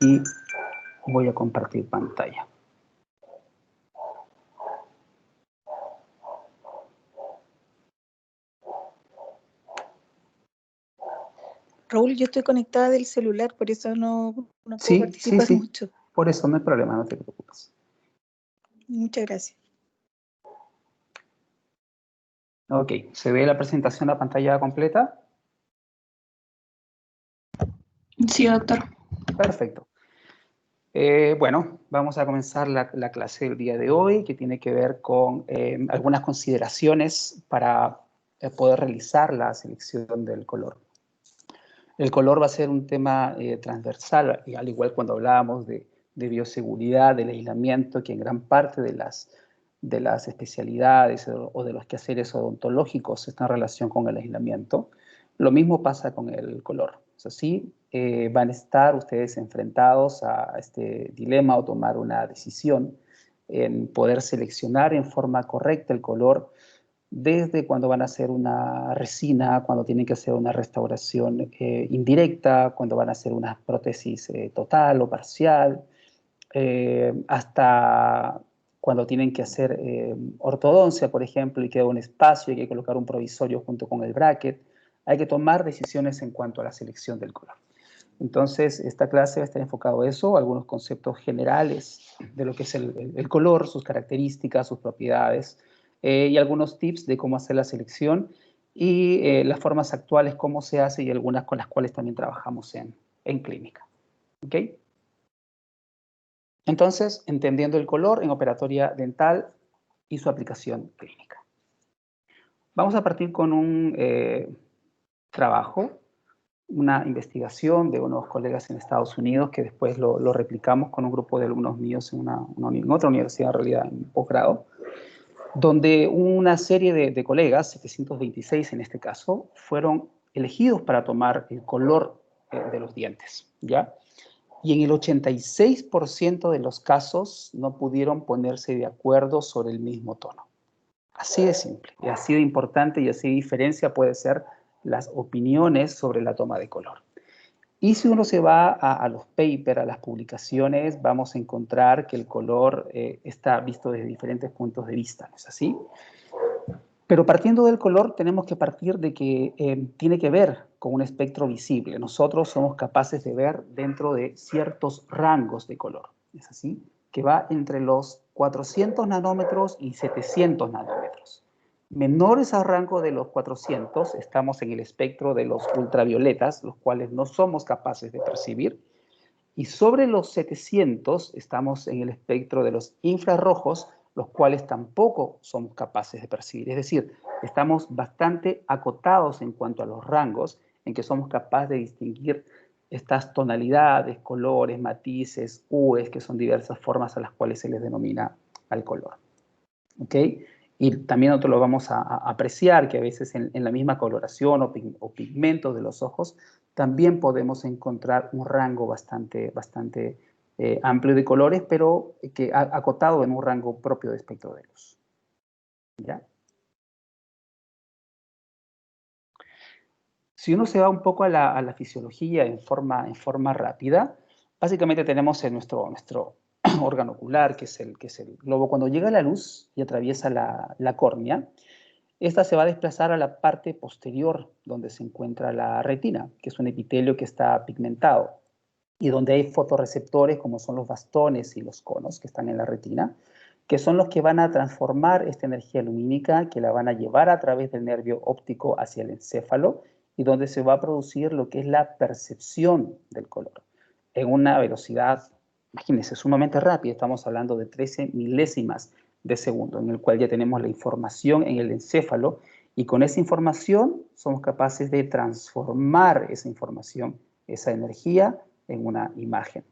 y voy a compartir pantalla. Raúl, yo estoy conectada del celular, por eso no puedo Sí, participar sí, mucho. por eso no hay problema, no te preocupes. Muchas gracias. Ok, ¿se ve la presentación a pantalla completa? Sí, doctor. Perfecto. Bueno, vamos a comenzar la clase del día de hoy, que tiene que ver con algunas consideraciones para poder realizar la selección del color. El color va a ser un tema transversal, y al igual cuando hablábamos de bioseguridad, del aislamiento, que en gran parte de las especialidades o de los quehaceres odontológicos está en relación con el aislamiento. Lo mismo pasa con el color. Es así, van a estar ustedes enfrentados a este dilema o tomar una decisión en poder seleccionar en forma correcta el color desde cuando van a hacer una resina, cuando tienen que hacer una restauración indirecta, cuando van a hacer una prótesis total o parcial, hasta cuando tienen que hacer ortodoncia, por ejemplo, y queda un espacio y hay que colocar un provisorio junto con el bracket. Hay que tomar decisiones en cuanto a la selección del color. Entonces, esta clase va a estar enfocado a eso, algunos conceptos generales de lo que es el color, sus características, sus propiedades, y algunos tips de cómo hacer la selección y las formas actuales, cómo se hace y algunas con las cuales también trabajamos en clínica. ¿Ok? Entonces, entendiendo el color en operatoria dental y su aplicación clínica. Vamos a partir con un trabajo, una investigación de unos colegas en Estados Unidos que después lo replicamos con un grupo de alumnos míos en otra universidad, en realidad, en posgrado, donde una serie de colegas, 726 en este caso, fueron elegidos para tomar el color de los dientes, ¿ya? Y en el 86% de los casos no pudieron ponerse de acuerdo sobre el mismo tono. Así de simple, y así de importante y así de diferencia puede ser las opiniones sobre la toma de color. Y si uno se va a los papers, a las publicaciones, vamos a encontrar que el color está visto desde diferentes puntos de vista, ¿no es así? Pero partiendo del color, tenemos que partir de que tiene que ver con un espectro visible. Nosotros somos capaces de ver dentro de ciertos rangos de color, ¿es así? Que va entre los 400 nanómetros y 700 nanómetros. Menores al rango de los 400, estamos en el espectro de los ultravioletas, los cuales no somos capaces de percibir. Y sobre los 700, estamos en el espectro de los infrarrojos, los cuales tampoco somos capaces de percibir. Es decir, estamos bastante acotados en cuanto a los rangos en que somos capaces de distinguir estas tonalidades, colores, matices, hues, que son diversas formas a las cuales se les denomina al color. ¿Ok? Y también nosotros lo vamos a apreciar, que a veces en la misma coloración o pigmentos de los ojos también podemos encontrar un rango bastante amplio de colores, pero que acotado en un rango propio de espectro de luz. ¿Ya? Si uno se va un poco a la fisiología en forma rápida, básicamente tenemos en nuestro órgano ocular, que es el globo. Cuando llega la luz y atraviesa la córnea, esta se va a desplazar a la parte posterior donde se encuentra la retina, que es un epitelio que está pigmentado y donde hay fotorreceptores como son los bastones y los conos que están en la retina, que son los que van a transformar esta energía lumínica, que la van a llevar a través del nervio óptico hacia el encéfalo y donde se va a producir lo que es la percepción del color en una velocidad, imagínense, sumamente rápida. Estamos hablando de 13 milésimas de segundo, en el cual ya tenemos la información en el encéfalo y con esa información somos capaces de transformar esa información, esa energía, en una imagen.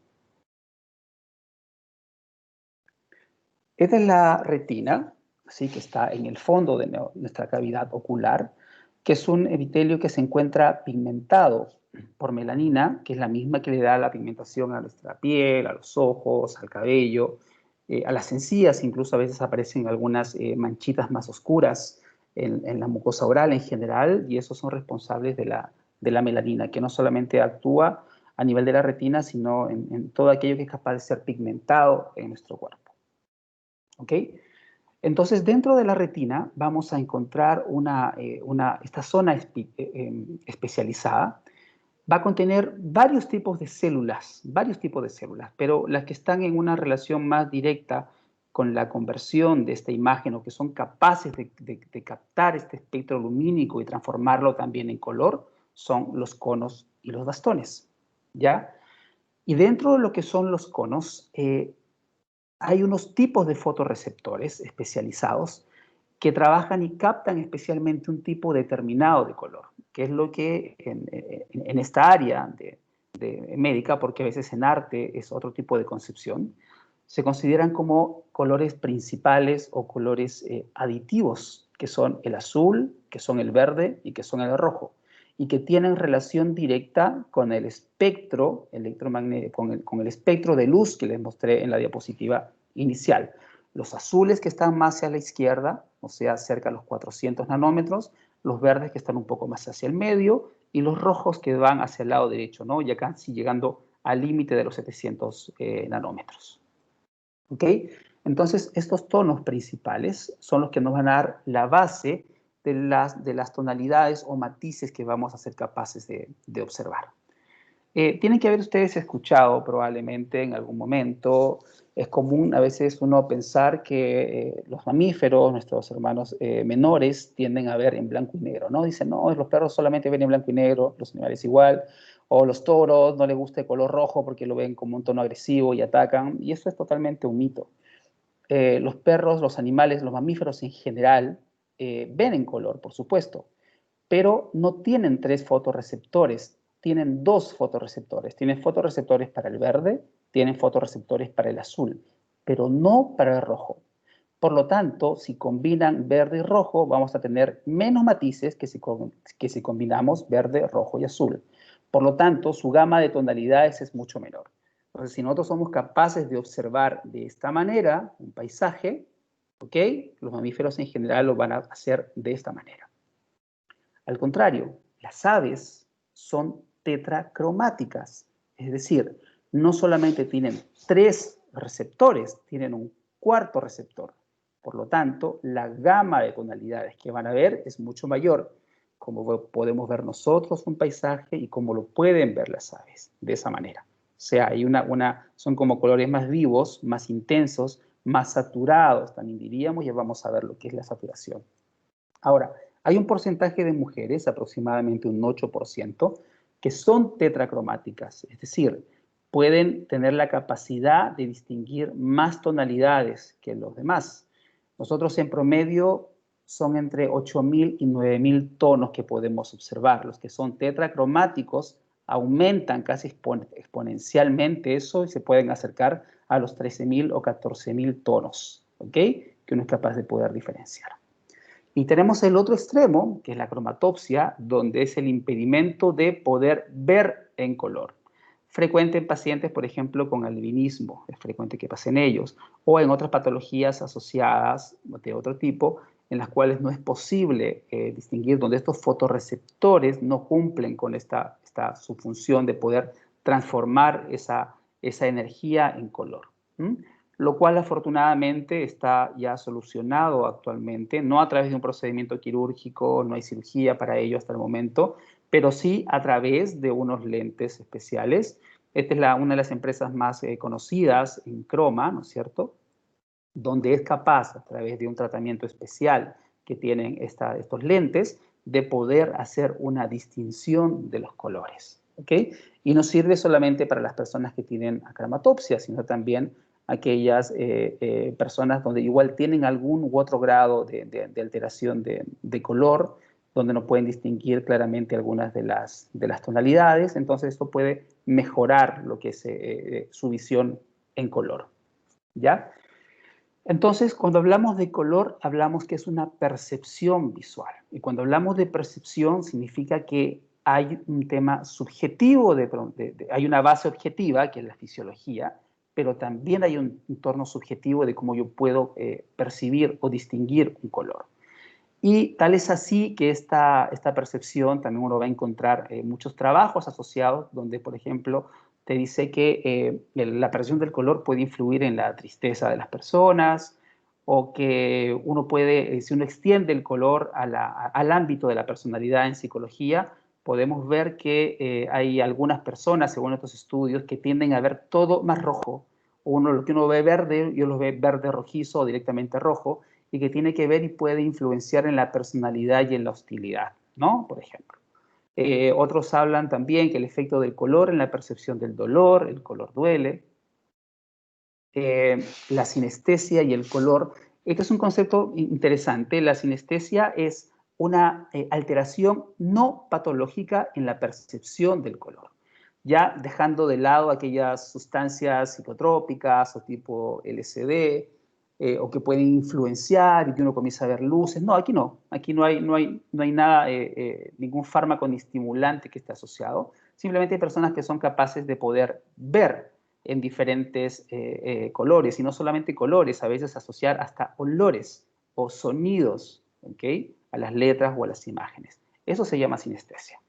Esta es la retina, así que está en el fondo de nuestra cavidad ocular, que es un epitelio que se encuentra pigmentado por melanina, que es la misma que le da la pigmentación a nuestra piel, a los ojos, al cabello, a las encías. Incluso a veces aparecen algunas manchitas más oscuras en la mucosa oral en general, y esos son responsables de la melanina, que no solamente actúa a nivel de la retina, sino en todo aquello que es capaz de ser pigmentado en nuestro cuerpo. ¿Ok? Entonces, dentro de la retina vamos a encontrar esta zona especializada. Va a contener varios tipos de células, pero las que están en una relación más directa con la conversión de esta imagen o que son capaces de captar este espectro lumínico y transformarlo también en color, son los conos y los bastones, ¿ya? Y dentro de lo que son los conos, hay unos tipos de fotorreceptores especializados que trabajan y captan especialmente un tipo determinado de color, que es lo que en esta área de médica, porque a veces en arte es otro tipo de concepción, se consideran como colores principales o colores aditivos, que son el azul, que son el verde y que son el rojo, y que tienen relación directa con el espectro electromagnético, con el espectro de luz que les mostré en la diapositiva inicial. Los azules que están más hacia la izquierda, o sea, cerca de los 400 nanómetros, los verdes que están un poco más hacia el medio, y los rojos que van hacia el lado derecho, ¿no? Ya casi llegando al límite de los 700 nanómetros. ¿Ok? Entonces, estos tonos principales son los que nos van a dar la base de las tonalidades o matices que vamos a ser capaces de observar. Tienen que haber ustedes escuchado probablemente en algún momento, es común a veces uno pensar que los mamíferos, nuestros hermanos menores, tienden a ver en blanco y negro, ¿no? Dicen, no, los perros solamente ven en blanco y negro, los animales igual, o los toros no les gusta el color rojo porque lo ven como un tono agresivo y atacan, y eso es totalmente un mito. Los perros, los animales, los mamíferos en general ven en color, por supuesto, pero no tienen 3 fotorreceptores, tienen 2 fotorreceptores. Tienen fotorreceptores para el verde, tienen fotorreceptores para el azul, pero no para el rojo. Por lo tanto, si combinan verde y rojo, vamos a tener menos matices que si combinamos verde, rojo y azul. Por lo tanto, su gama de tonalidades es mucho menor. Entonces, si nosotros somos capaces de observar de esta manera un paisaje, ¿ok? Los mamíferos en general lo van a hacer de esta manera. Al contrario, las aves son tetracromáticas, es decir, no solamente tienen 3 receptores, tienen un 4º receptor. Por lo tanto, la gama de tonalidades que van a ver es mucho mayor, como podemos ver nosotros un paisaje y como lo pueden ver las aves, de esa manera. O sea, hay son como colores más vivos, más intensos, más saturados, también diríamos, y vamos a ver lo que es la saturación. Ahora, hay un porcentaje de mujeres, aproximadamente un 8%, que son tetracromáticas, es decir, pueden tener la capacidad de distinguir más tonalidades que los demás. Nosotros en promedio son entre 8.000 y 9.000 tonos que podemos observar. Los que son tetracromáticos aumentan casi exponencialmente eso y se pueden acercar a los 13.000 o 14.000 tonos, ¿ok? Que uno es capaz de poder diferenciar. Y tenemos el otro extremo, que es la cromatopsia, donde es el impedimento de poder ver en color. Frecuente en pacientes, por ejemplo, con albinismo, es frecuente que pasen ellos, o en otras patologías asociadas de otro tipo, en las cuales no es posible distinguir, donde estos fotorreceptores no cumplen con su función de poder transformar esa energía en color. Lo cual afortunadamente está ya solucionado actualmente, no a través de un procedimiento quirúrgico, no hay cirugía para ello hasta el momento, pero sí a través de unos lentes especiales. Esta es una de las empresas más conocidas en Croma, ¿no es cierto?, donde es capaz, a través de un tratamiento especial que tienen estos lentes, de poder hacer una distinción de los colores, ¿ok? Y no sirve solamente para las personas que tienen acromatopsia, sino también aquellas personas donde igual tienen algún u otro grado de alteración de color, donde no pueden distinguir claramente algunas de las tonalidades, entonces esto puede mejorar lo que es su visión en color, ¿ya? Entonces, cuando hablamos de color, hablamos que es una percepción visual. Y cuando hablamos de percepción, significa que hay un tema subjetivo, hay una base objetiva, que es la fisiología, pero también hay un entorno subjetivo de cómo yo puedo percibir o distinguir un color. Y tal es así que esta percepción también uno va a encontrar muchos trabajos asociados donde, por ejemplo, te dice que la percepción del color puede influir en la tristeza de las personas, o que uno puede, si uno extiende el color al ámbito de la personalidad en psicología, podemos ver que hay algunas personas, según estos estudios, que tienden a ver todo más rojo. Lo que uno ve verde, yo lo ve verde rojizo o directamente rojo, y que tiene que ver y puede influenciar en la personalidad y en la hostilidad, ¿no? Por ejemplo. Otros hablan también que el efecto del color en la percepción del dolor, el color duele, la sinestesia y el color. Este es un concepto interesante. La sinestesia es una alteración no patológica en la percepción del color, ya dejando de lado aquellas sustancias psicotrópicas o tipo LSD, o que pueden influenciar y que uno comienza a ver luces. No, aquí no. Aquí no hay nada, ningún fármaco ni estimulante que esté asociado. Simplemente hay personas que son capaces de poder ver en diferentes colores, y no solamente colores, a veces asociar hasta olores o sonidos, ¿ok?, a las letras o a las imágenes. Eso se llama sinestesia,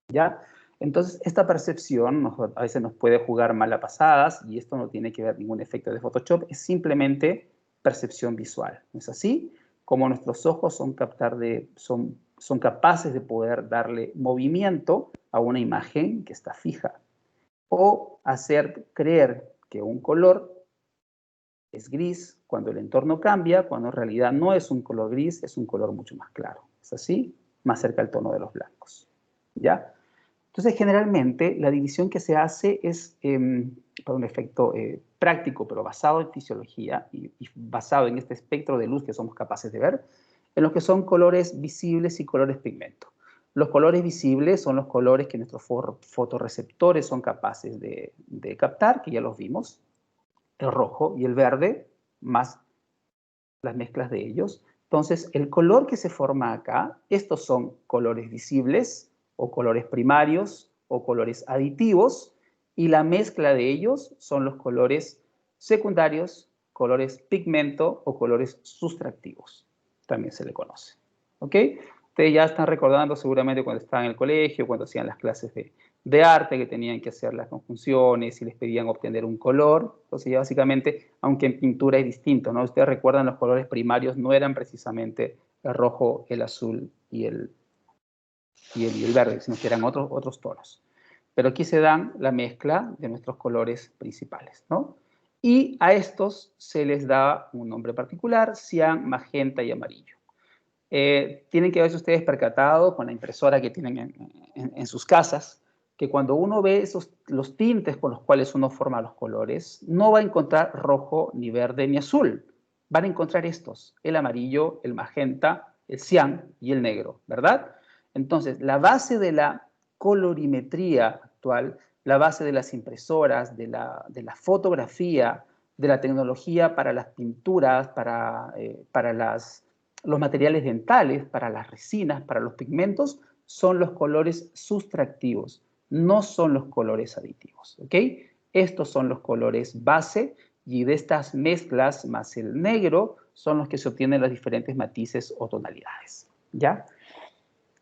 ¿ya? Entonces, esta percepción a veces nos puede jugar malas y esto no tiene que ver ningún efecto de Photoshop, es simplemente percepción visual, ¿no es así? Como nuestros ojos son capaces de poder darle movimiento a una imagen que está fija, o hacer creer que un color es gris cuando el entorno cambia, cuando en realidad no es un color gris, es un color mucho más claro. ¿Es así? Más cerca al tono de los blancos. ¿Ya? Entonces, generalmente, la división que se hace es para un efecto práctico, pero basado en fisiología y basado en este espectro de luz que somos capaces de ver, en lo que son colores visibles y colores pigmento. Los colores visibles son los colores que nuestros fotorreceptores son capaces de captar, que ya los vimos, el rojo y el verde, más las mezclas de ellos. Entonces, el color que se forma acá, estos son colores visibles o colores primarios o colores aditivos, y la mezcla de ellos son los colores secundarios, colores pigmento o colores sustractivos, también se le conoce. ¿Ok? Ustedes ya están recordando seguramente cuando estaban en el colegio, cuando hacían las clases de arte, que tenían que hacer las conjunciones y les pedían obtener un color. Entonces ya básicamente, aunque en pintura es distinto, ¿no? Ustedes recuerdan, los colores primarios no eran precisamente el rojo, el azul y el verde, sino que eran otros tonos. Pero aquí se dan la mezcla de nuestros colores principales, ¿no? Y a estos se les da un nombre particular: cian, magenta y amarillo. Tienen que haberse ustedes percatado con la impresora que tienen en sus casas, que cuando uno ve los tintes con los cuales uno forma los colores, no va a encontrar rojo, ni verde, ni azul. Van a encontrar estos: el amarillo, el magenta, el cian y el negro, ¿verdad? Entonces, la base de la colorimetría actual, la base de las impresoras, de la fotografía, de la tecnología para las pinturas, para los materiales dentales, para las resinas, para los pigmentos, son los colores sustractivos, no son los colores aditivos, ¿ok? Estos son los colores base, y de estas mezclas más el negro son los que se obtienen los diferentes matices o tonalidades, ¿ya?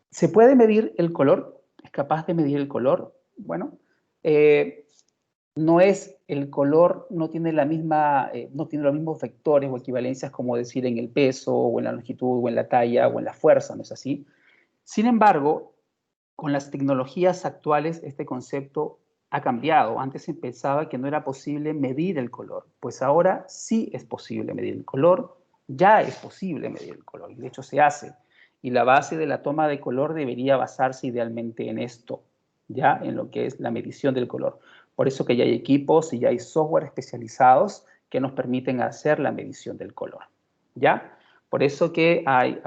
¿Se puede medir el color? ¿Es capaz de medir el color? Bueno, no es el color, no tiene no tiene los mismos vectores o equivalencias como decir en el peso, o en la longitud, o en la talla, o en la fuerza, ¿no es así? Sin embargo, con las tecnologías actuales, este concepto ha cambiado. Antes se pensaba que no era posible medir el color, pues ahora sí es posible medir el color, ya es posible medir el color, y de hecho se hace. Y la base de la toma de color debería basarse idealmente en esto, ya en lo que es la medición del color. Por eso que ya hay equipos y ya hay software especializados que nos permiten hacer la medición del color, ¿ya? Por eso que hay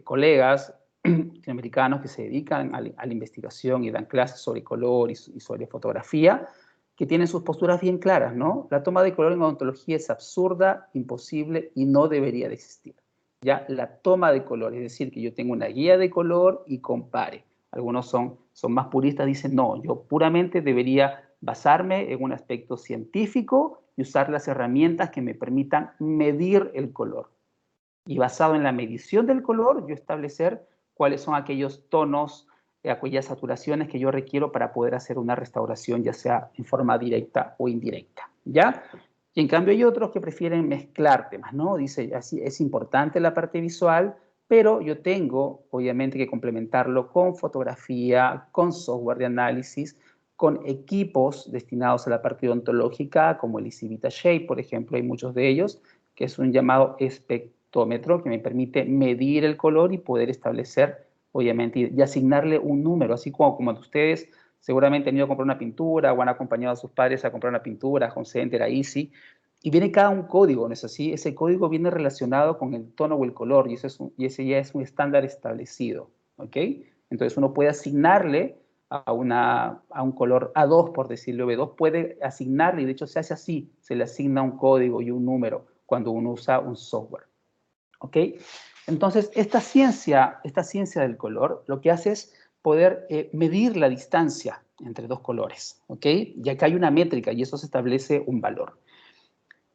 colegas latinoamericanos que se dedican a la investigación y dan clases sobre color y sobre fotografía, que tienen sus posturas bien claras, ¿no? La toma de color en odontología es absurda, imposible y no debería de existir. Ya la toma de color, es decir, que yo tengo una guía de color y compare. Algunos son más puristas, dicen, no, yo puramente debería basarme en un aspecto científico y usar las herramientas que me permitan medir el color. Y basado en la medición del color, yo establecer cuáles son aquellos tonos, aquellas saturaciones que yo requiero para poder hacer una restauración, ya sea en forma directa o indirecta, ¿ya? Y en cambio hay otros que prefieren mezclar temas, ¿no? Dice, así es importante la parte visual, pero yo tengo, obviamente, que complementarlo con fotografía, con software de análisis, con equipos destinados a la parte odontológica, como el EasyVita Shape, por ejemplo, hay muchos de ellos, que es un llamado espectrómetro que me permite medir el color y poder establecer, obviamente, y asignarle un número, así como ustedes seguramente han ido a comprar una pintura o han acompañado a sus padres a comprar una pintura, a Home Center, a Easy, y viene cada un código, ¿no es así? Ese código viene relacionado con el tono o el color, y ese ya es un estándar establecido, ¿ok? Entonces uno puede asignarle a un color A2, por decirlo, B2, puede asignarle, y de hecho se hace así, se le asigna un código y un número cuando uno usa un software, ¿ok? Entonces, esta ciencia del color lo que hace es poder medir la distancia entre dos colores, ¿ok? Y acá hay una métrica y eso se establece un valor.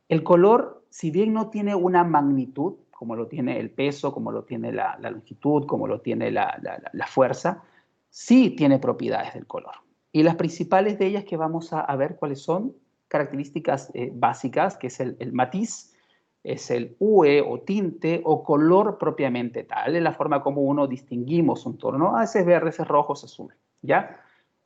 El color, si bien no tiene una magnitud, como lo tiene el peso, como lo tiene la longitud, como lo tiene la fuerza, sí tiene propiedades del color. Y las principales de ellas que vamos a ver cuáles son, características básicas, que es el matiz, es el hue o tinte o color propiamente tal, es la forma como uno distinguimos un tono, ¿no? Ese es verde, ese es rojo, ese es azul, ¿ya?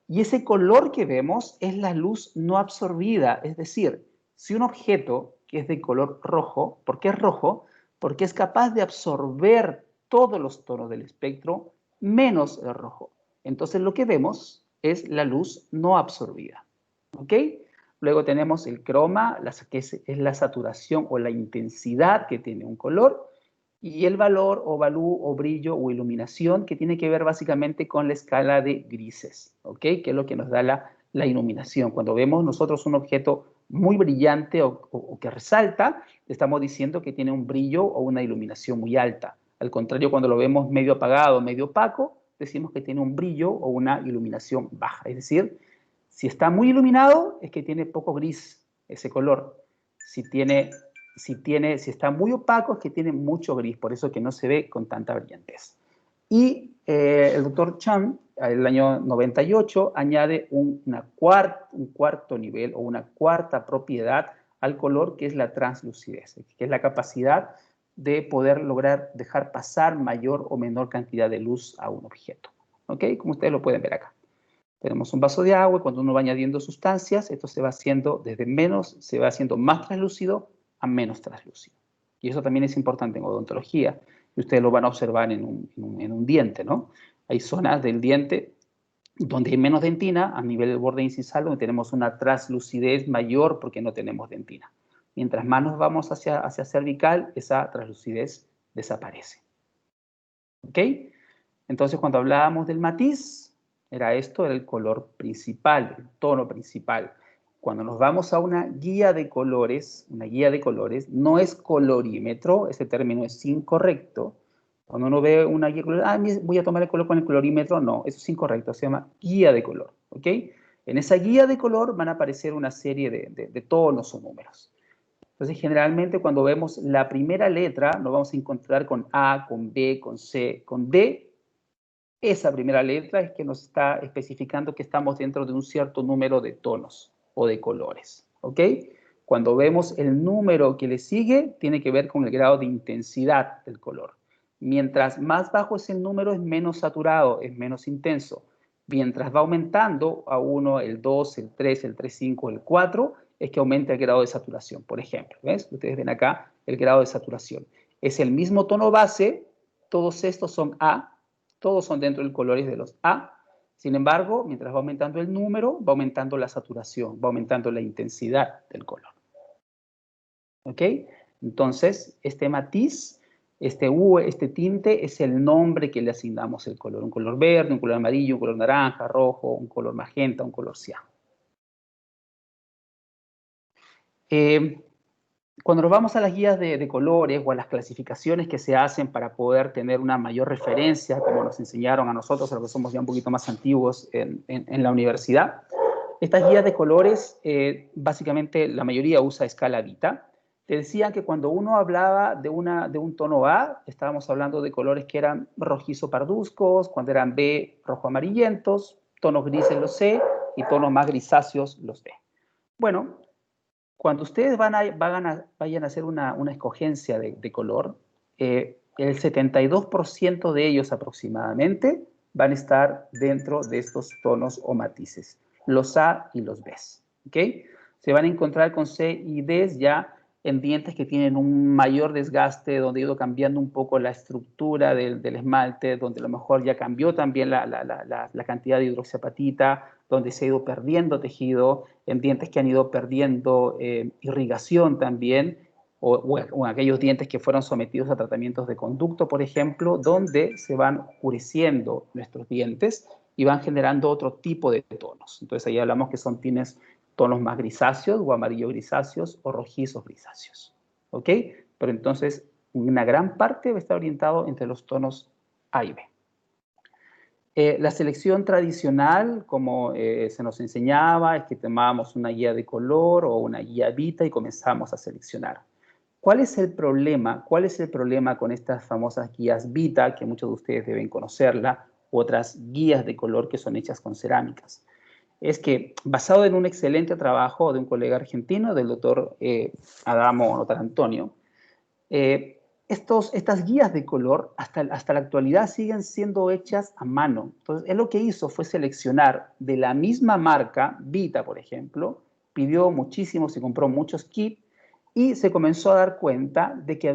Y ese color que vemos es la luz no absorbida, es decir, si un objeto que es de color rojo, ¿por qué es rojo? Porque es capaz de absorber todos los tonos del espectro menos el rojo. Entonces lo que vemos es la luz no absorbida, ¿ok? Luego tenemos el croma, que es la saturación o la intensidad que tiene un color, y el valor o valú o brillo o iluminación, que tiene que ver básicamente con la escala de grises, ¿ok? Que es lo que nos da la iluminación. Cuando vemos nosotros un objeto muy brillante o que resalta, estamos diciendo que tiene un brillo o una iluminación muy alta. Al contrario, cuando lo vemos medio apagado, medio opaco, decimos que tiene un brillo o una iluminación baja. Es decir, si está muy iluminado, es que tiene poco gris ese color. Si está muy opaco, es que tiene mucho gris, por eso que no se ve con tanta brillantez. Y el doctor Chan, en el año 98, añade un cuarto nivel o una cuarta propiedad al color, que es la translucidez, que es la capacidad de poder lograr dejar pasar mayor o menor cantidad de luz a un objeto. ¿Ok? Como ustedes lo pueden ver acá. Tenemos un vaso de agua y cuando uno va añadiendo sustancias, esto se va haciendo se va haciendo más translúcido a menos translúcido. Y eso también es importante en odontología, y ustedes lo van a observar en un diente, ¿no? Hay zonas del diente donde hay menos dentina, a nivel del borde incisal, donde tenemos una translucidez mayor porque no tenemos dentina. Mientras más nos vamos hacia cervical, esa translucidez desaparece. ¿Ok? Entonces, cuando hablábamos del matiz, era el color principal, el tono principal. Cuando nos vamos a una guía de colores, no es colorímetro, ese término es incorrecto. Cuando uno ve una guía de colores, voy a tomar el color con el colorímetro, no, eso es incorrecto, se llama guía de color, ¿ok? En esa guía de color van a aparecer una serie de tonos o números. Entonces, generalmente cuando vemos la primera letra, nos vamos a encontrar con A, con B, con C, con D. Esa primera letra es que nos está especificando que estamos dentro de un cierto número de tonos o de colores, ¿ok? Cuando vemos el número que le sigue, tiene que ver con el grado de intensidad del color. Mientras más bajo es el número, es menos saturado, es menos intenso. Mientras va aumentando a 1, el 2, el 3, el 3,5, el 4, es que aumenta el grado de saturación, por ejemplo. ¿Ves? Ustedes ven acá el grado de saturación. Es el mismo tono base, todos estos son A, todos son dentro del colores de los A. Sin embargo, mientras va aumentando el número, va aumentando la saturación, va aumentando la intensidad del color. ¿Ok? Entonces, este matiz, este tinte, es el nombre que le asignamos al color. Un color verde, un color amarillo, un color naranja, rojo, un color magenta, un color cian. Cuando nos vamos a las guías de colores o a las clasificaciones que se hacen para poder tener una mayor referencia, como nos enseñaron a nosotros, a los que somos ya un poquito más antiguos en la universidad, estas guías de colores, básicamente la mayoría usa escala Vita. Te decía que cuando uno hablaba de un tono A, estábamos hablando de colores que eran rojizo parduzcos, cuando eran B, rojo amarillentos, tonos grises los C y tonos más grisáceos los D. Bueno, cuando ustedes vayan a hacer una escogencia de color, el 72% de ellos aproximadamente van a estar dentro de estos tonos o matices, los A y los B. ¿Ok? Se van a encontrar con C y D ya en dientes que tienen un mayor desgaste, donde ha ido cambiando un poco la estructura del esmalte, donde a lo mejor ya cambió también la cantidad de hidroxiapatita, donde se ha ido perdiendo tejido, en dientes que han ido perdiendo irrigación también, o en aquellos dientes que fueron sometidos a tratamientos de conducto, por ejemplo, donde se van oscureciendo nuestros dientes y van generando otro tipo de tonos. Entonces ahí hablamos que son tonos más grisáceos o amarillo grisáceos o rojizos grisáceos. ¿Ok? Pero entonces una gran parte va a estar orientado entre los tonos A y B. La selección tradicional, como se nos enseñaba, es que tomábamos una guía de color o una guía Vita y comenzamos a seleccionar. ¿Cuál es el problema? ¿Cuál es el problema con estas famosas guías Vita, que muchos de ustedes deben conocerla, u otras guías de color que son hechas con cerámicas? Es que, basado en un excelente trabajo de un colega argentino, del doctor Adamo Notarantonio, estas guías de color hasta la actualidad siguen siendo hechas a mano. Entonces, él lo que hizo fue seleccionar de la misma marca, Vita, por ejemplo, pidió muchísimo, se compró muchos kits y se comenzó a dar cuenta de que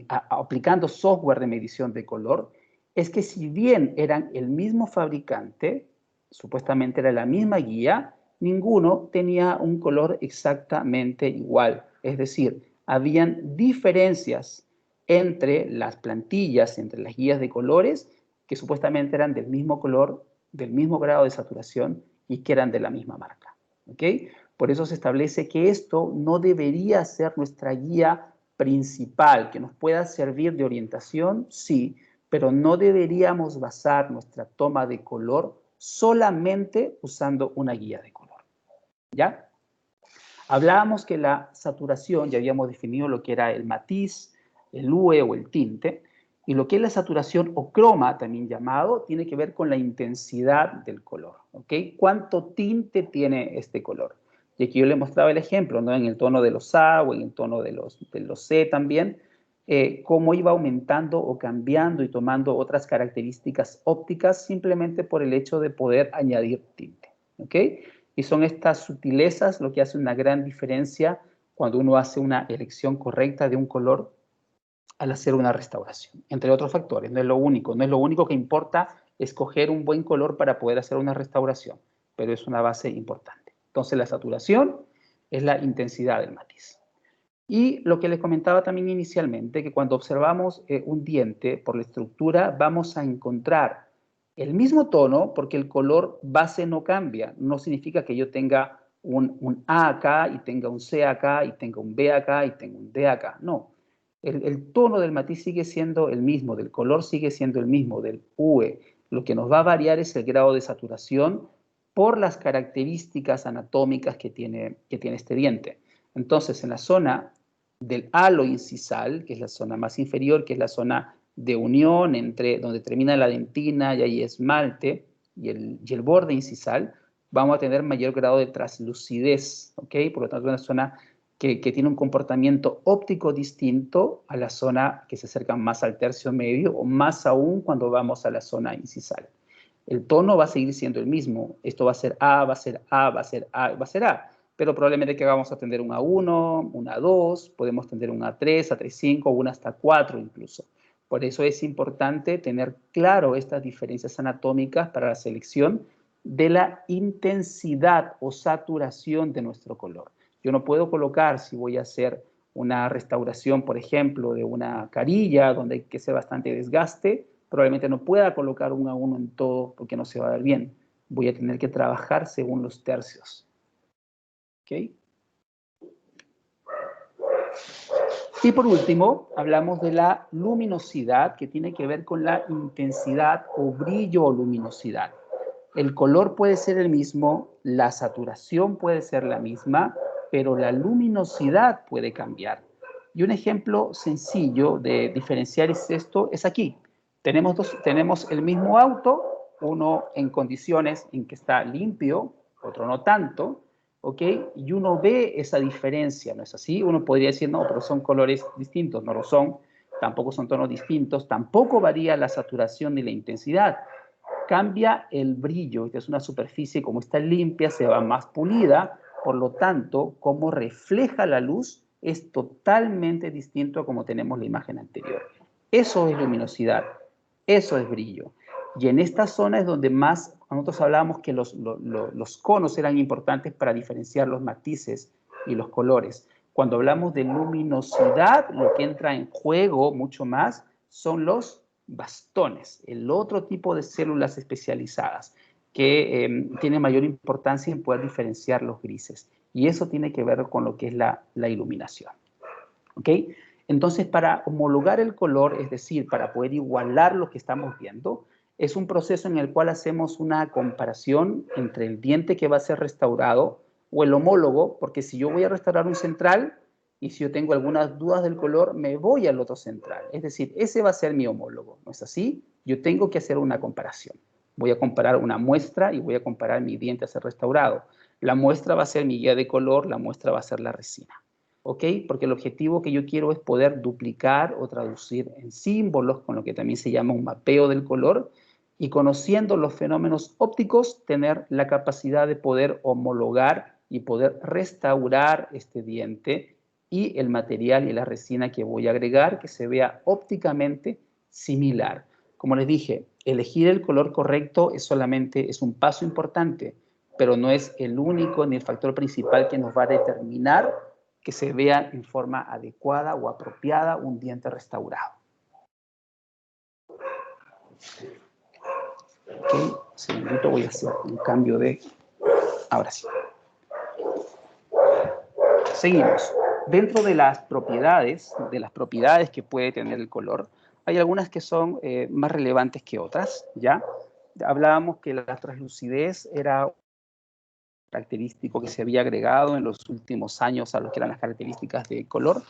aplicando software de medición de color, es que si bien eran el mismo fabricante, supuestamente era la misma guía, ninguno tenía un color exactamente igual. Es decir, habían diferencias entre las plantillas, entre las guías de colores, que supuestamente eran del mismo color, del mismo grado de saturación y que eran de la misma marca. ¿Ok? Por eso se establece que esto no debería ser nuestra guía principal, que nos pueda servir de orientación, sí, pero no deberíamos basar nuestra toma de color solamente usando una guía de color. ¿Ya? Hablábamos que la saturación, ya habíamos definido lo que era el matiz, el UE o el tinte, y lo que es la saturación o croma, también llamado, tiene que ver con la intensidad del color. ¿Ok? ¿Cuánto tinte tiene este color? Y aquí yo le mostraba el ejemplo, ¿no? En el tono de los A o en el tono de los C también, cómo iba aumentando o cambiando y tomando otras características ópticas simplemente por el hecho de poder añadir tinte. ¿Ok? Y son estas sutilezas lo que hace una gran diferencia cuando uno hace una elección correcta de un color al hacer una restauración, entre otros factores. No es lo único que importa escoger un buen color para poder hacer una restauración, pero es una base importante. Entonces la saturación es la intensidad del matiz. Y lo que les comentaba también inicialmente, que cuando observamos un diente por la estructura vamos a encontrar el mismo tono porque el color base no cambia. No significa que yo tenga un A acá y tenga un C acá y tenga un B acá y tenga un D acá. No. El tono del matiz sigue siendo el mismo, del color sigue siendo el mismo, del UE. Lo que nos va a variar es el grado de saturación por las características anatómicas que tiene este diente. Entonces, en la zona del halo incisal, que es la zona más inferior, que es la zona de unión entre donde termina la dentina y hay esmalte y el borde incisal, vamos a tener mayor grado de translucidez, ¿ok? Por lo tanto, es una zona que tiene un comportamiento óptico distinto a la zona que se acerca más al tercio medio o más aún cuando vamos a la zona incisal. El tono va a seguir siendo el mismo. Esto va a ser A, va a ser A, va a ser A, va a ser A. Pero probablemente que vamos a tener un A1, un A2, podemos tener un A3, A3.5 o un hasta 4 incluso. Por eso es importante tener claro estas diferencias anatómicas para la selección de la intensidad o saturación de nuestro color. Yo no puedo colocar, si voy a hacer una restauración, por ejemplo, de una carilla donde hay que hacer bastante desgaste, probablemente no pueda colocar un A1 en todo porque no se va a ver bien. Voy a tener que trabajar según los tercios. ¿Ok? Y por último, hablamos de la luminosidad, que tiene que ver con la intensidad o brillo o luminosidad. El color puede ser el mismo, la saturación puede ser la misma, pero la luminosidad puede cambiar. Y un ejemplo sencillo de diferenciar esto es aquí. Tenemos el mismo auto, uno en condiciones en que está limpio, otro no tanto, ¿ok? Y uno ve esa diferencia, ¿no es así? Uno podría decir, no, pero son colores distintos, no lo son, tampoco son tonos distintos, tampoco varía la saturación ni la intensidad. Cambia el brillo, esta es una superficie, como está limpia, se va más pulida, por lo tanto, como refleja la luz es totalmente distinto a como tenemos la imagen anterior. Eso es luminosidad, eso es brillo. Y en esta zona es donde más, nosotros hablábamos que los conos eran importantes para diferenciar los matices y los colores. Cuando hablamos de luminosidad, lo que entra en juego mucho más son los bastones, el otro tipo de células especializadas que tienen mayor importancia en poder diferenciar los grises. Y eso tiene que ver con lo que es la iluminación. ¿Ok? Entonces, para homologar el color, es decir, para poder igualar lo que estamos viendo, es un proceso en el cual hacemos una comparación entre el diente que va a ser restaurado o el homólogo, porque si yo voy a restaurar un central y si yo tengo algunas dudas del color, me voy al otro central. Es decir, ese va a ser mi homólogo, ¿no es así? Yo tengo que hacer una comparación. Voy a comparar una muestra y voy a comparar mi diente a ser restaurado. La muestra va a ser mi guía de color, la muestra va a ser la resina. ¿Ok? Porque el objetivo que yo quiero es poder duplicar o traducir en símbolos, con lo que también se llama un mapeo del color, y conociendo los fenómenos ópticos, tener la capacidad de poder homologar y poder restaurar este diente y el material y la resina que voy a agregar que se vea ópticamente similar. Como les dije, elegir el color correcto es un paso importante, pero no es el único ni el factor principal que nos va a determinar que se vea en forma adecuada o apropiada un diente restaurado. Ok, un segundito, voy a hacer un cambio de... Ahora sí. Seguimos. Dentro de las propiedades que puede tener el color, hay algunas que son más relevantes que otras, ¿ya? Hablábamos que la translucidez era característico que se había agregado en los últimos años a lo que eran las características de color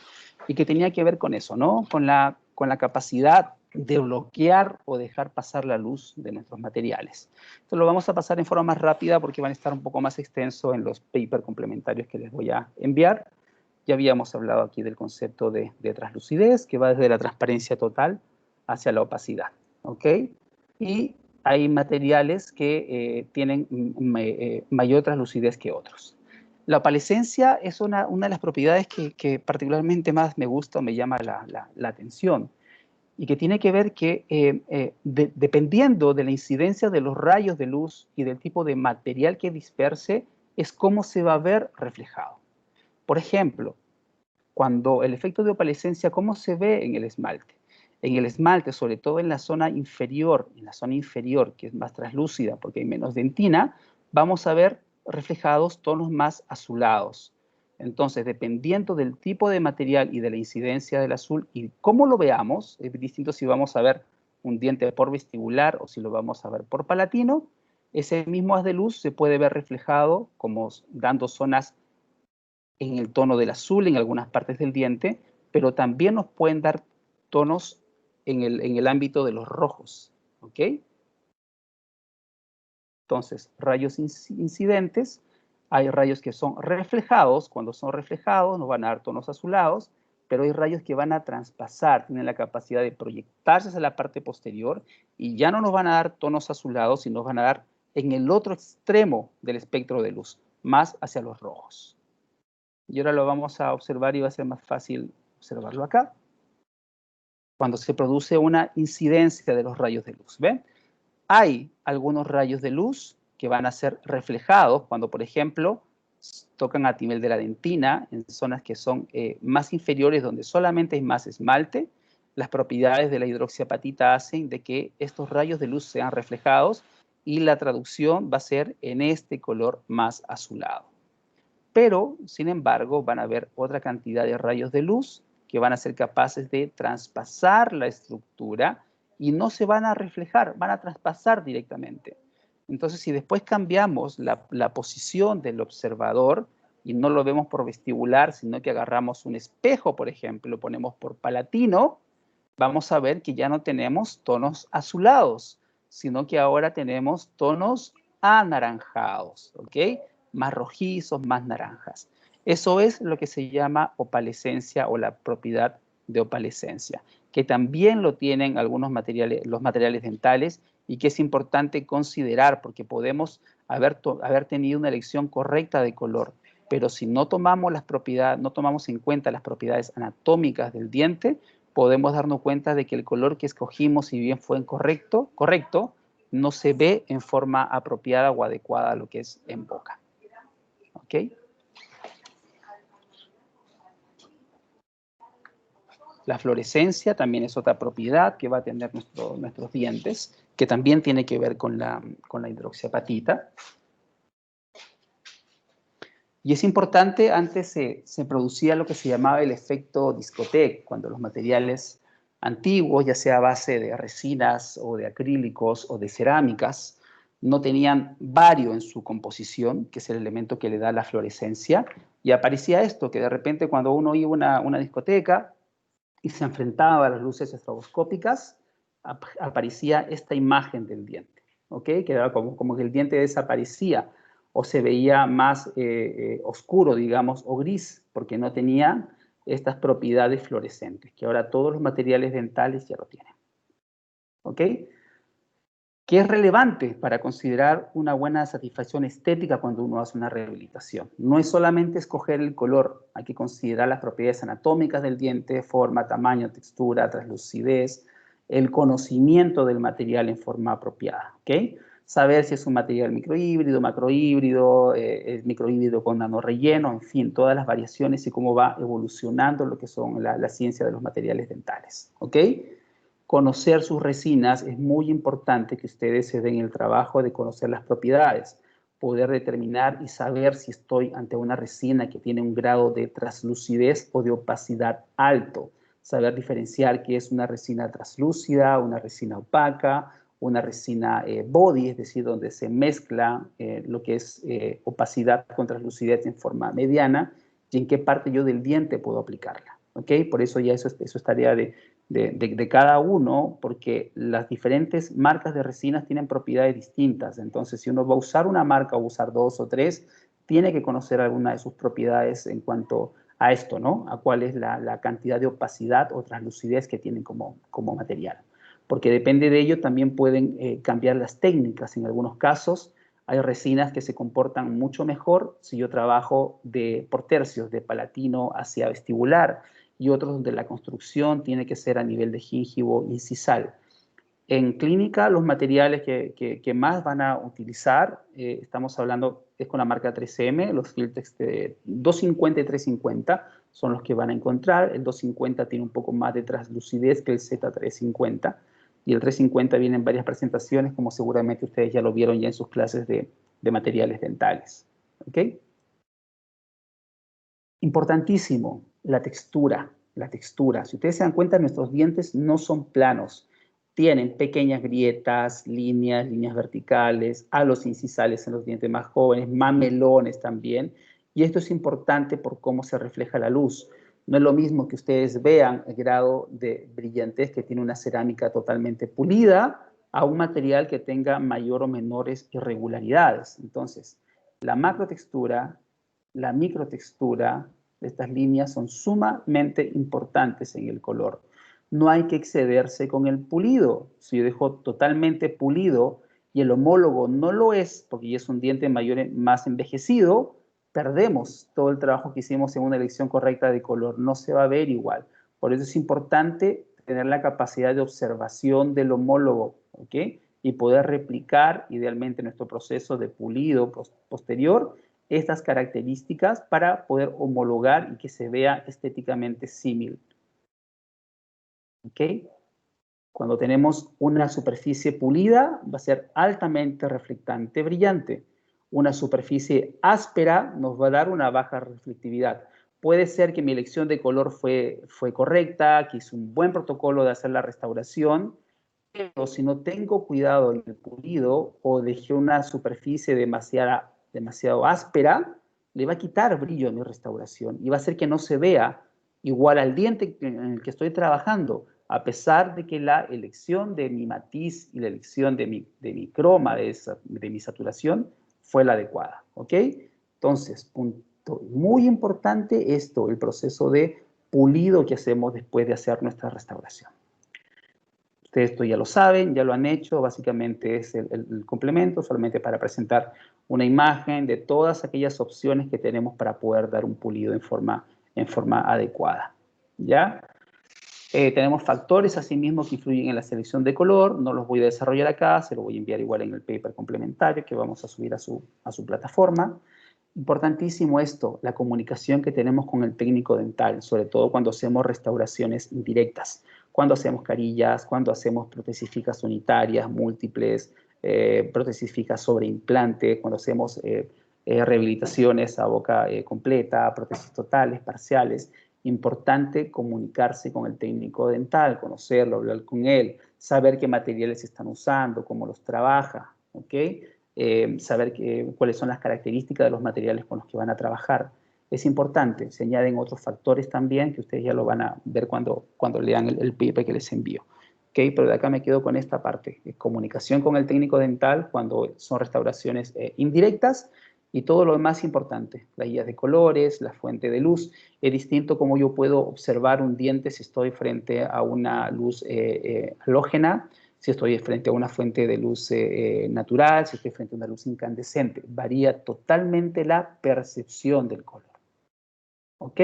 y que tenía que ver con eso, ¿no? Con la capacidad de bloquear o dejar pasar la luz de nuestros materiales. Esto lo vamos a pasar en forma más rápida porque van a estar un poco más extenso en los papers complementarios que les voy a enviar. Ya habíamos hablado aquí del concepto de translucidez, que va desde la transparencia total hacia la opacidad, ¿ok? Y hay materiales que tienen mayor translucidez que otros. La opalescencia es una de las propiedades que particularmente más me gusta o me llama la atención y que tiene que ver que dependiendo de la incidencia de los rayos de luz y del tipo de material que disperse, es cómo se va a ver reflejado. Por ejemplo, cuando el efecto de opalescencia, ¿cómo se ve en el esmalte? En el esmalte, sobre todo en la zona inferior, que es más translúcida porque hay menos dentina, vamos a ver reflejados tonos más azulados. Entonces, dependiendo del tipo de material y de la incidencia del azul y cómo lo veamos, es distinto si vamos a ver un diente por vestibular o si lo vamos a ver por palatino, ese mismo haz de luz se puede ver reflejado como dando zonas en el tono del azul en algunas partes del diente, pero también nos pueden dar tonos en el ámbito de los rojos, ¿ok? Entonces, rayos incidentes, hay rayos que son reflejados, cuando son reflejados nos van a dar tonos azulados, pero hay rayos que van a traspasar, tienen la capacidad de proyectarse hacia la parte posterior y ya no nos van a dar tonos azulados, sino nos van a dar en el otro extremo del espectro de luz, más hacia los rojos. Y ahora lo vamos a observar y va a ser más fácil observarlo acá. Cuando se produce una incidencia de los rayos de luz, ¿ven? Hay algunos rayos de luz que van a ser reflejados cuando, por ejemplo, tocan a nivel de la dentina, en zonas que son más inferiores, donde solamente hay más esmalte. Las propiedades de la hidroxiapatita hacen de que estos rayos de luz sean reflejados y la traducción va a ser en este color más azulado. Pero, sin embargo, van a haber otra cantidad de rayos de luz que van a ser capaces de traspasar la estructura y no se van a reflejar, van a traspasar directamente. Entonces, si después cambiamos la posición del observador y no lo vemos por vestibular, sino que agarramos un espejo, por ejemplo, lo ponemos por palatino, vamos a ver que ya no tenemos tonos azulados, sino que ahora tenemos tonos anaranjados, ¿ok? Más rojizos, más naranjas. Eso es lo que se llama opalescencia o la propiedad de opalescencia, que también lo tienen algunos materiales, los materiales dentales, y que es importante considerar porque podemos haber tenido una elección correcta de color, pero si no tomamos las propiedades, no tomamos en cuenta las propiedades anatómicas del diente, podemos darnos cuenta de que el color que escogimos, si bien fue correcto, no se ve en forma apropiada o adecuada a lo que es en boca. ¿Ok? La fluorescencia también es otra propiedad que va a tener nuestros dientes, que también tiene que ver con la hidroxiapatita. Y es importante, antes se producía lo que se llamaba el efecto discoteca, cuando los materiales antiguos, ya sea a base de resinas o de acrílicos o de cerámicas, no tenían bario en su composición, que es el elemento que le da la fluorescencia, y aparecía esto, que de repente cuando uno iba a una discoteca y se enfrentaba a las luces estroboscópicas, aparecía esta imagen del diente, ¿ok? Que era como que el diente desaparecía o se veía más oscuro, digamos, o gris, porque no tenía estas propiedades fluorescentes, que ahora todos los materiales dentales ya lo tienen. ¿Ok? ¿Qué es relevante para considerar una buena satisfacción estética cuando uno hace una rehabilitación? No es solamente escoger el color, hay que considerar las propiedades anatómicas del diente, forma, tamaño, textura, translucidez, el conocimiento del material en forma apropiada, ¿ok? Saber si es un material microhíbrido, macrohíbrido, es microhíbrido con nanorrelleno, en fin, todas las variaciones y cómo va evolucionando lo que son la ciencia de los materiales dentales, ¿ok? Conocer sus resinas, es muy importante que ustedes se den el trabajo de conocer las propiedades, poder determinar y saber si estoy ante una resina que tiene un grado de translucidez o de opacidad alto, saber diferenciar qué es una resina translúcida, una resina opaca, una resina body, es decir, donde se mezcla lo que es opacidad con translucidez en forma mediana, y en qué parte yo del diente puedo aplicarla, ¿ok? Por eso ya eso es tarea de cada uno, porque las diferentes marcas de resinas tienen propiedades distintas. Entonces, si uno va a usar una marca o usar dos o tres, tiene que conocer alguna de sus propiedades en cuanto a esto, ¿no? A cuál es la cantidad de opacidad o translucidez que tienen como material. Porque depende de ello también pueden cambiar las técnicas. En algunos casos hay resinas que se comportan mucho mejor si yo trabajo por tercios, de palatino hacia vestibular, y otros donde la construcción tiene que ser a nivel de gingivo incisal. En clínica, los materiales que más van a utilizar, estamos hablando, es con la marca 3M, los Filtex de 250 y 350 son los que van a encontrar. El 250 tiene un poco más de translucidez que el Z350, y el 350 viene en varias presentaciones, como seguramente ustedes ya lo vieron ya en sus clases de materiales dentales. ¿Ok? Importantísimo, la textura, la textura. Si ustedes se dan cuenta, nuestros dientes no son planos. Tienen pequeñas grietas, líneas verticales, halos incisales en los dientes más jóvenes, mamelones también. Y esto es importante por cómo se refleja la luz. No es lo mismo que ustedes vean el grado de brillantez que tiene una cerámica totalmente pulida a un material que tenga mayor o menores irregularidades. Entonces, la macrotextura, la microtextura de estas líneas son sumamente importantes en el color. No hay que excederse con el pulido. Si yo dejo totalmente pulido y el homólogo no lo es, porque ya es un diente más envejecido, perdemos todo el trabajo que hicimos en una elección correcta de color. No se va a ver igual. Por eso es importante tener la capacidad de observación del homólogo, ¿ok? Y poder replicar idealmente nuestro proceso de pulido posterior estas características para poder homologar y que se vea estéticamente símil. ¿Ok? Cuando tenemos una superficie pulida, va a ser altamente reflectante, brillante. Una superficie áspera nos va a dar una baja reflectividad. Puede ser que mi elección de color fue correcta, que hice un buen protocolo de hacer la restauración, pero si no tengo cuidado en el pulido o dejé una superficie demasiado áspera, le va a quitar brillo a mi restauración y va a hacer que no se vea igual al diente en el que estoy trabajando, a pesar de que la elección de mi matiz y la elección de mi croma, de mi saturación, fue la adecuada, ¿ok? Entonces, punto muy importante esto, el proceso de pulido que hacemos después de hacer nuestra restauración. Ustedes esto ya lo saben, ya lo han hecho, básicamente es el complemento, solamente para presentar una imagen de todas aquellas opciones que tenemos para poder dar un pulido en forma adecuada, ¿ya? Tenemos factores asimismo que influyen en la selección de color, no los voy a desarrollar acá, se lo voy a enviar igual en el paper complementario que vamos a subir a su plataforma. Importantísimo esto, la comunicación que tenemos con el técnico dental, sobre todo cuando hacemos restauraciones indirectas, cuando hacemos carillas, cuando hacemos prótesis fijas unitarias, múltiples, prótesis fijas sobre implante, cuando hacemos rehabilitaciones a boca completa, prótesis totales, parciales. Importante comunicarse con el técnico dental, conocerlo, hablar con él, saber qué materiales están usando, cómo los trabaja, ¿ok? Saber cuáles son las características de los materiales con los que van a trabajar. Es importante, se añaden otros factores también que ustedes ya lo van a ver cuando lean el paper que les envío. ¿Okay? Pero de acá me quedo con esta parte, comunicación con el técnico dental cuando son restauraciones indirectas y todo lo más importante, las guías de colores, la fuente de luz. Es distinto como yo puedo observar un diente si estoy frente a una luz halógena, si estoy frente a una fuente de luz natural, si estoy frente a una luz incandescente. Varía totalmente la percepción del color. ¿Ok?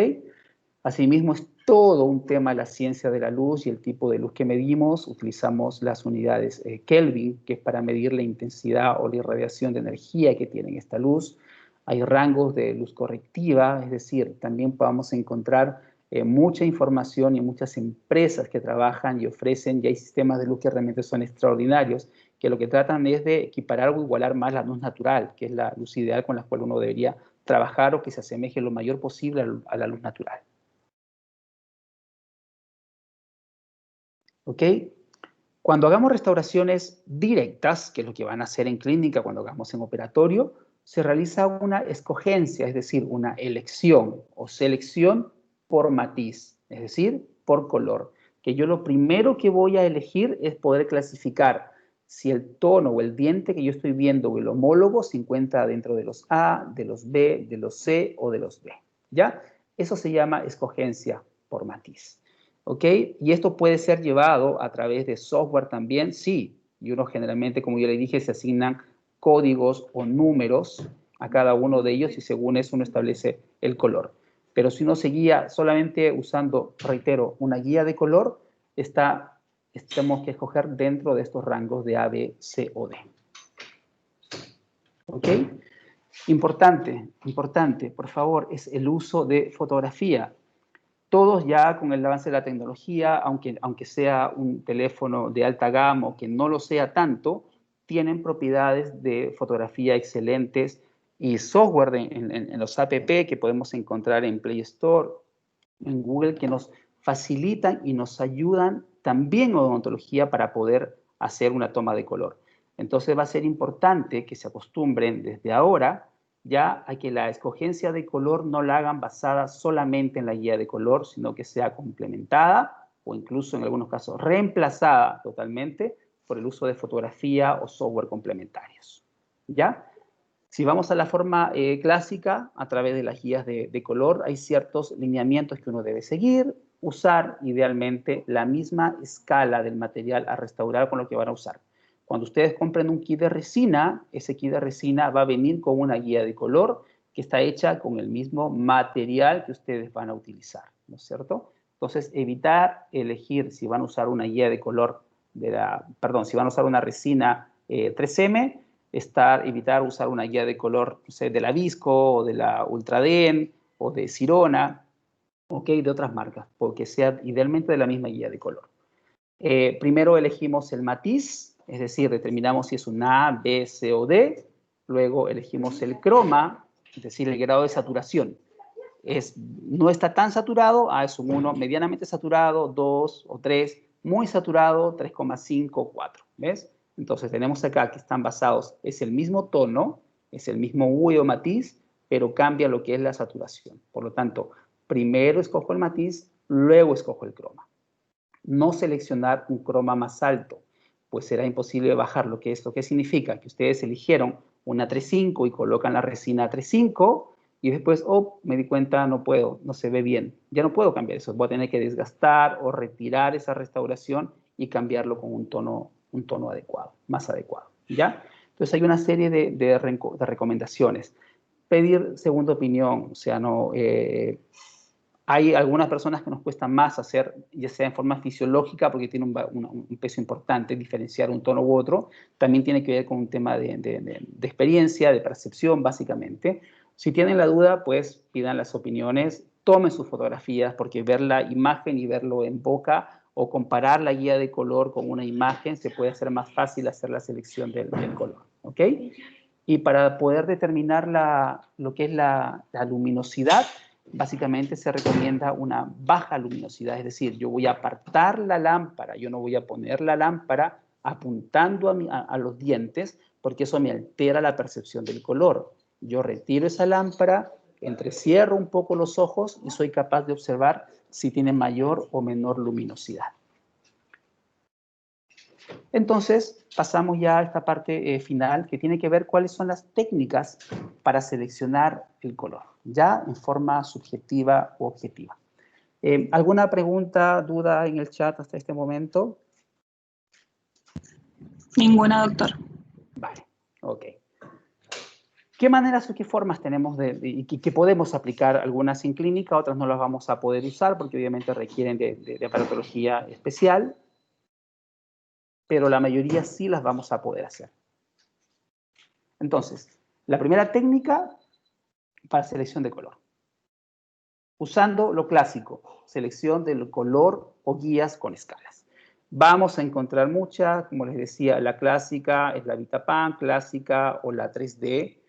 Asimismo, es todo un tema la ciencia de la luz y el tipo de luz que medimos. Utilizamos las unidades Kelvin, que es para medir la intensidad o la irradiación de energía que tiene esta luz. Hay rangos de luz correctiva, es decir, también podemos encontrar mucha información y muchas empresas que trabajan y ofrecen, y hay sistemas de luz que realmente son extraordinarios, que lo que tratan es de equiparar o igualar más la luz natural, que es la luz ideal con la cual uno debería trabajar o que se asemeje lo mayor posible a la luz natural. ¿Ok? Cuando hagamos restauraciones directas, que es lo que van a hacer en clínica cuando hagamos en operatorio, se realiza una escogencia, es decir, una elección o selección por matiz, es decir, por color. Que yo lo primero que voy a elegir es poder clasificar si el tono o el diente que yo estoy viendo o el homólogo se encuentra dentro de los A, de los B, de los C o de los B. ¿Ya? Eso se llama escogencia por matiz. ¿Ok? Y esto puede ser llevado a través de software también, sí. Y uno generalmente, como yo le dije, se asignan códigos o números a cada uno de ellos y según eso uno establece el color. Pero si uno se guía solamente usando, reitero, una guía de color, tenemos que escoger dentro de estos rangos de A, B, C o D. ¿Ok? Importante, por favor, es el uso de fotografía. Todos ya con el avance de la tecnología, aunque sea un teléfono de alta gama o que no lo sea tanto, tienen propiedades de fotografía excelentes y software en los app que podemos encontrar en Play Store, en Google, que nos facilitan y nos ayudan también en odontología para poder hacer una toma de color. Entonces va a ser importante que se acostumbren desde ahora ya a que la escogencia de color no la hagan basada solamente en la guía de color, sino que sea complementada o incluso en algunos casos reemplazada totalmente por el uso de fotografía o software complementarios. ¿Ya? Si vamos a la forma clásica, a través de las guías de color, hay ciertos lineamientos que uno debe seguir, usar idealmente la misma escala del material a restaurar con lo que van a usar. Cuando ustedes compren un kit de resina, ese kit de resina va a venir con una guía de color que está hecha con el mismo material que ustedes van a utilizar, ¿no es cierto? Entonces, evitar elegir si van a usar una guía de color, si van a usar una resina 3M, evitar usar una guía de color, no sé, de la Visco o de la Ultraden o de Sirona, ¿ok? De otras marcas, porque sea idealmente de la misma guía de color. Primero elegimos el matiz, es decir, determinamos si es un A, B, C o D. Luego elegimos el croma, es decir, el grado de saturación. No está tan saturado, A es un 1 medianamente saturado, 2 o 3, muy saturado, 3,5, 4. ¿Ves? Entonces tenemos acá que están basados, es el mismo tono, es el mismo hue o matiz, pero cambia lo que es la saturación. Por lo tanto, primero escojo el matiz, luego escojo el croma. No seleccionar un croma más alto, pues será imposible bajarlo. ¿Qué significa? Que ustedes eligieron una 3.5 y colocan la resina 3.5 y después, oh, me di cuenta, no puedo, no se ve bien. Ya no puedo cambiar eso. Voy a tener que desgastar o retirar esa restauración y cambiarlo con un tono adecuado, más adecuado. ¿Ya? Entonces hay una serie de recomendaciones. Pedir segunda opinión, o sea, no... hay algunas personas que nos cuesta más hacer, ya sea en forma fisiológica, porque tiene un peso importante, diferenciar un tono u otro. También tiene que ver con un tema de experiencia, de percepción, básicamente. Si tienen la duda, pues pidan las opiniones, tomen sus fotografías, porque ver la imagen y verlo en boca o comparar la guía de color con una imagen, se puede hacer más fácil hacer la selección del color. ¿Ok? Y para poder determinar lo que es la luminosidad, básicamente se recomienda una baja luminosidad, es decir, yo voy a apartar la lámpara, yo no voy a poner la lámpara apuntando a los dientes, porque eso me altera la percepción del color. Yo retiro esa lámpara, entrecierro un poco los ojos y soy capaz de observar si tiene mayor o menor luminosidad. Entonces, pasamos ya a esta parte final que tiene que ver cuáles son las técnicas para seleccionar el color, ya en forma subjetiva u objetiva. ¿Alguna pregunta, duda en el chat hasta este momento? Ninguna, doctor. Vale, ok. ¿Qué maneras o qué formas tenemos y que podemos aplicar? Algunas en clínica, otras no las vamos a poder usar porque obviamente requieren de aparatología especial, pero la mayoría sí las vamos a poder hacer. Entonces, la primera técnica para selección de color. Usando lo clásico, selección del color o guías con escalas. Vamos a encontrar muchas, como les decía, la clásica es la Vitapan clásica o la 3D.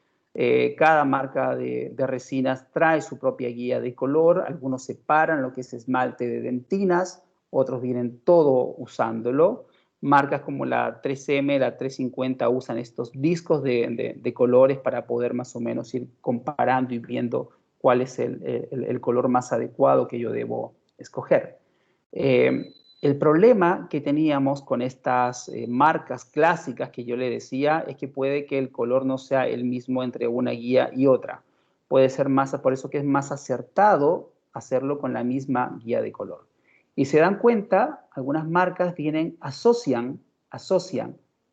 Cada marca de resinas trae su propia guía de color. Algunos separan lo que es esmalte de dentinas, otros vienen todo usándolo. Marcas como la 3M, la 350 usan estos discos de colores para poder más o menos ir comparando y viendo cuál es el color más adecuado que yo debo escoger. El problema que teníamos con estas marcas clásicas que yo le decía es que puede que el color no sea el mismo entre una guía y otra. Puede ser más, por eso que es más acertado hacerlo con la misma guía de color. Y se dan cuenta, algunas marcas asocian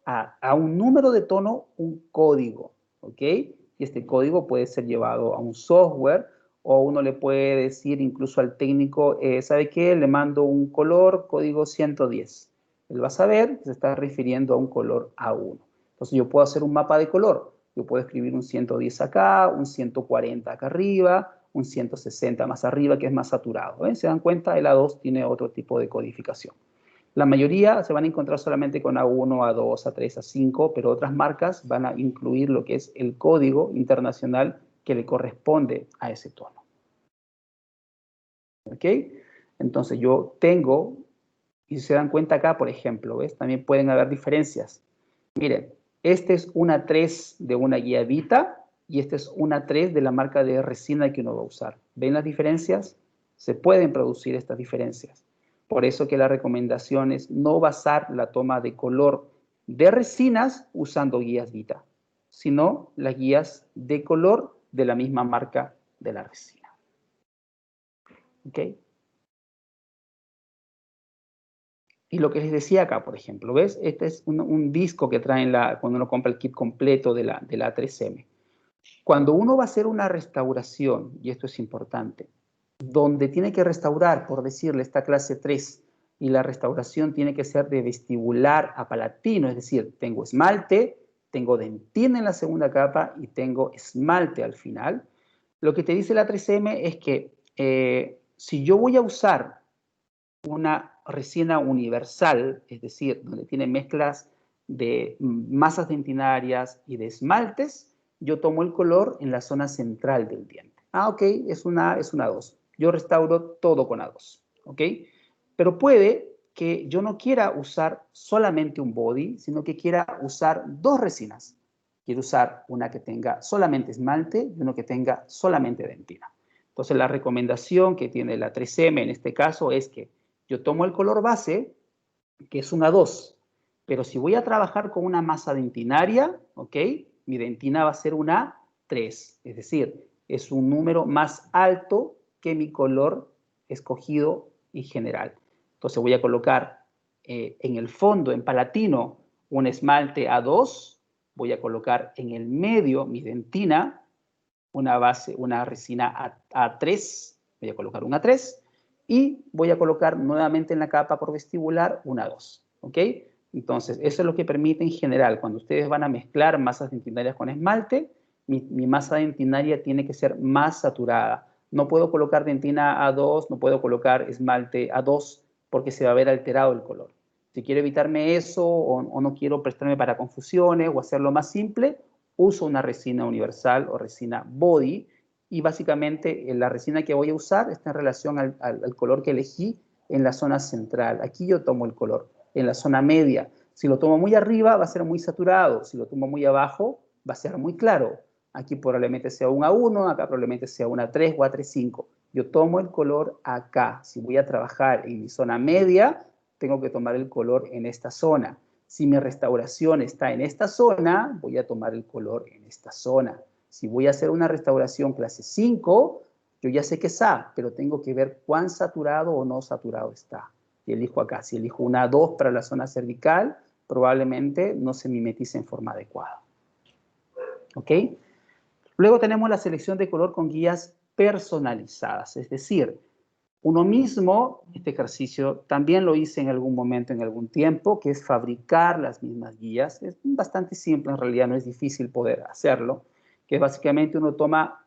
a un número de tono un código, ¿ok? Y este código puede ser llevado a un software o uno le puede decir incluso al técnico, ¿sabe qué? Le mando un color, código 110. Él va a saber que se está refiriendo a un color A1. Entonces yo puedo hacer un mapa de color. Yo puedo escribir un 110 acá, un 140 acá arriba, un 160 más arriba, que es más saturado. ¿Eh? ¿Se dan cuenta? El A2 tiene otro tipo de codificación. La mayoría se van a encontrar solamente con A1, A2, A3, A5, pero otras marcas van a incluir lo que es el código internacional que le corresponde a ese tono. ¿Ok? Entonces yo tengo, y si se dan cuenta acá, por ejemplo, ¿ves? También pueden haber diferencias. Miren, este es una 3 de una guía Vita y este es una 3 de la marca de resina que uno va a usar. ¿Ven las diferencias? Se pueden producir estas diferencias. Por eso que la recomendación es no basar la toma de color de resinas usando guías Vita, sino las guías de color de la misma marca de la resina. ¿Ok? Y lo que les decía acá, por ejemplo, ¿ves? Este es un disco que traen cuando uno compra el kit completo de la 3M. Cuando uno va a hacer una restauración, y esto es importante, donde tiene que restaurar, por decirle, esta clase 3, y la restauración tiene que ser de vestibular a palatino, es decir, tengo esmalte, tengo dentina en la segunda capa y tengo esmalte al final. Lo que te dice la 3M es que si yo voy a usar una resina universal, es decir, donde tiene mezclas de masas dentinarias y de esmaltes, yo tomo el color en la zona central del diente. Ah, ok, es una A2. Yo restauro todo con A2, ¿ok? Pero puede que yo no quiera usar solamente un body, sino que quiera usar dos resinas. Quiero usar una que tenga solamente esmalte y uno que tenga solamente dentina. Entonces, la recomendación que tiene la 3M en este caso es que yo tomo el color base, que es un A2, pero si voy a trabajar con una masa dentinaria, ¿ok? Mi dentina va a ser una 3, es decir, es un número más alto que mi color escogido en general. Entonces voy a colocar en el fondo, en palatino, un esmalte A2, voy a colocar en el medio mi dentina, una resina A3, voy a colocar un A3, y voy a colocar nuevamente en la capa por vestibular una 2, ¿ok? Entonces, eso es lo que permite en general, cuando ustedes van a mezclar masas dentinarias con esmalte, mi masa dentinaria tiene que ser más saturada. No puedo colocar dentina A2, no puedo colocar esmalte A2, porque se va a ver alterado el color. Si quiero evitarme eso o no quiero prestarme para confusiones o hacerlo más simple, uso una resina universal o resina body, y básicamente la resina que voy a usar está en relación al color que elegí en la zona central. Aquí yo tomo el color en la zona media. Si lo tomo muy arriba va a ser muy saturado, si lo tomo muy abajo va a ser muy claro. Aquí probablemente sea un A1, acá probablemente sea un A3 o A3,5. Yo tomo el color acá. Si voy a trabajar en mi zona media, tengo que tomar el color en esta zona. Si mi restauración está en esta zona, voy a tomar el color en esta zona. Si voy a hacer una restauración clase 5, yo ya sé que es A, pero tengo que ver cuán saturado o no saturado está. Y elijo acá. Si elijo una 2 para la zona cervical, probablemente no se mimetice en forma adecuada. ¿Ok? Luego tenemos la selección de color con guías personalizadas, es decir, uno mismo, este ejercicio también lo hice en algún momento, en algún tiempo, que es fabricar las mismas guías. Es bastante simple, en realidad no es difícil poder hacerlo, que básicamente uno toma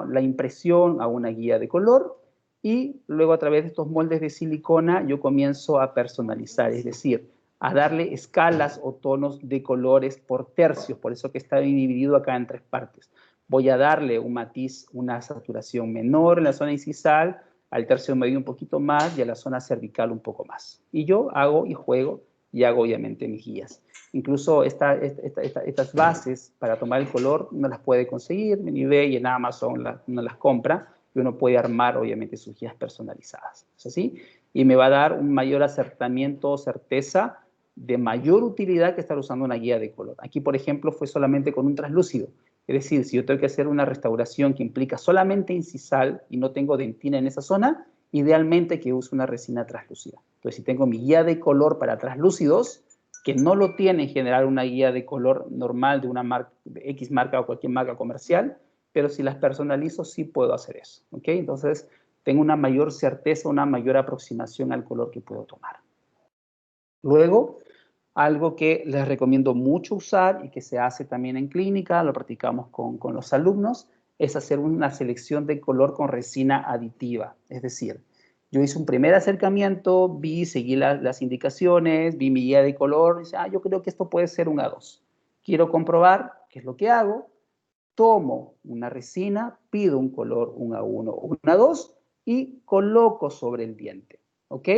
la impresión a una guía de color y luego a través de estos moldes de silicona yo comienzo a personalizar, es decir, a darle escalas o tonos de colores por tercios, por eso que está dividido acá en 3 partes. Voy a darle un matiz, una saturación menor en la zona incisal, al tercio medio un poquito más y a la zona cervical un poco más. Y yo hago y juego y hago obviamente mis guías. Incluso estas bases para tomar el color no las puede conseguir en eBay y en Amazon no las compra y uno puede armar obviamente sus guías personalizadas. ¿Es así? Y me va a dar un mayor acertamiento o certeza de mayor utilidad que estar usando una guía de color. Aquí, por ejemplo, fue solamente con un translúcido. Es decir, si yo tengo que hacer una restauración que implica solamente incisal y no tengo dentina en esa zona, idealmente que use una resina translúcida. Entonces, si tengo mi guía de color para translúcidos, que no lo tiene en general una guía de color normal de una marca, de X marca o cualquier marca comercial, pero si las personalizo, sí puedo hacer eso. ¿Ok? Entonces, tengo una mayor certeza, una mayor aproximación al color que puedo tomar. Luego, algo que les recomiendo mucho usar y que se hace también en clínica, lo practicamos con los alumnos, es hacer una selección de color con resina aditiva. Es decir, yo hice un primer acercamiento, seguí las indicaciones, vi mi guía de color, y dice, yo creo que esto puede ser un A2. Quiero comprobar qué es lo que hago. Tomo una resina, pido un color, un A1 o un A2, y coloco sobre el diente. ¿Ok?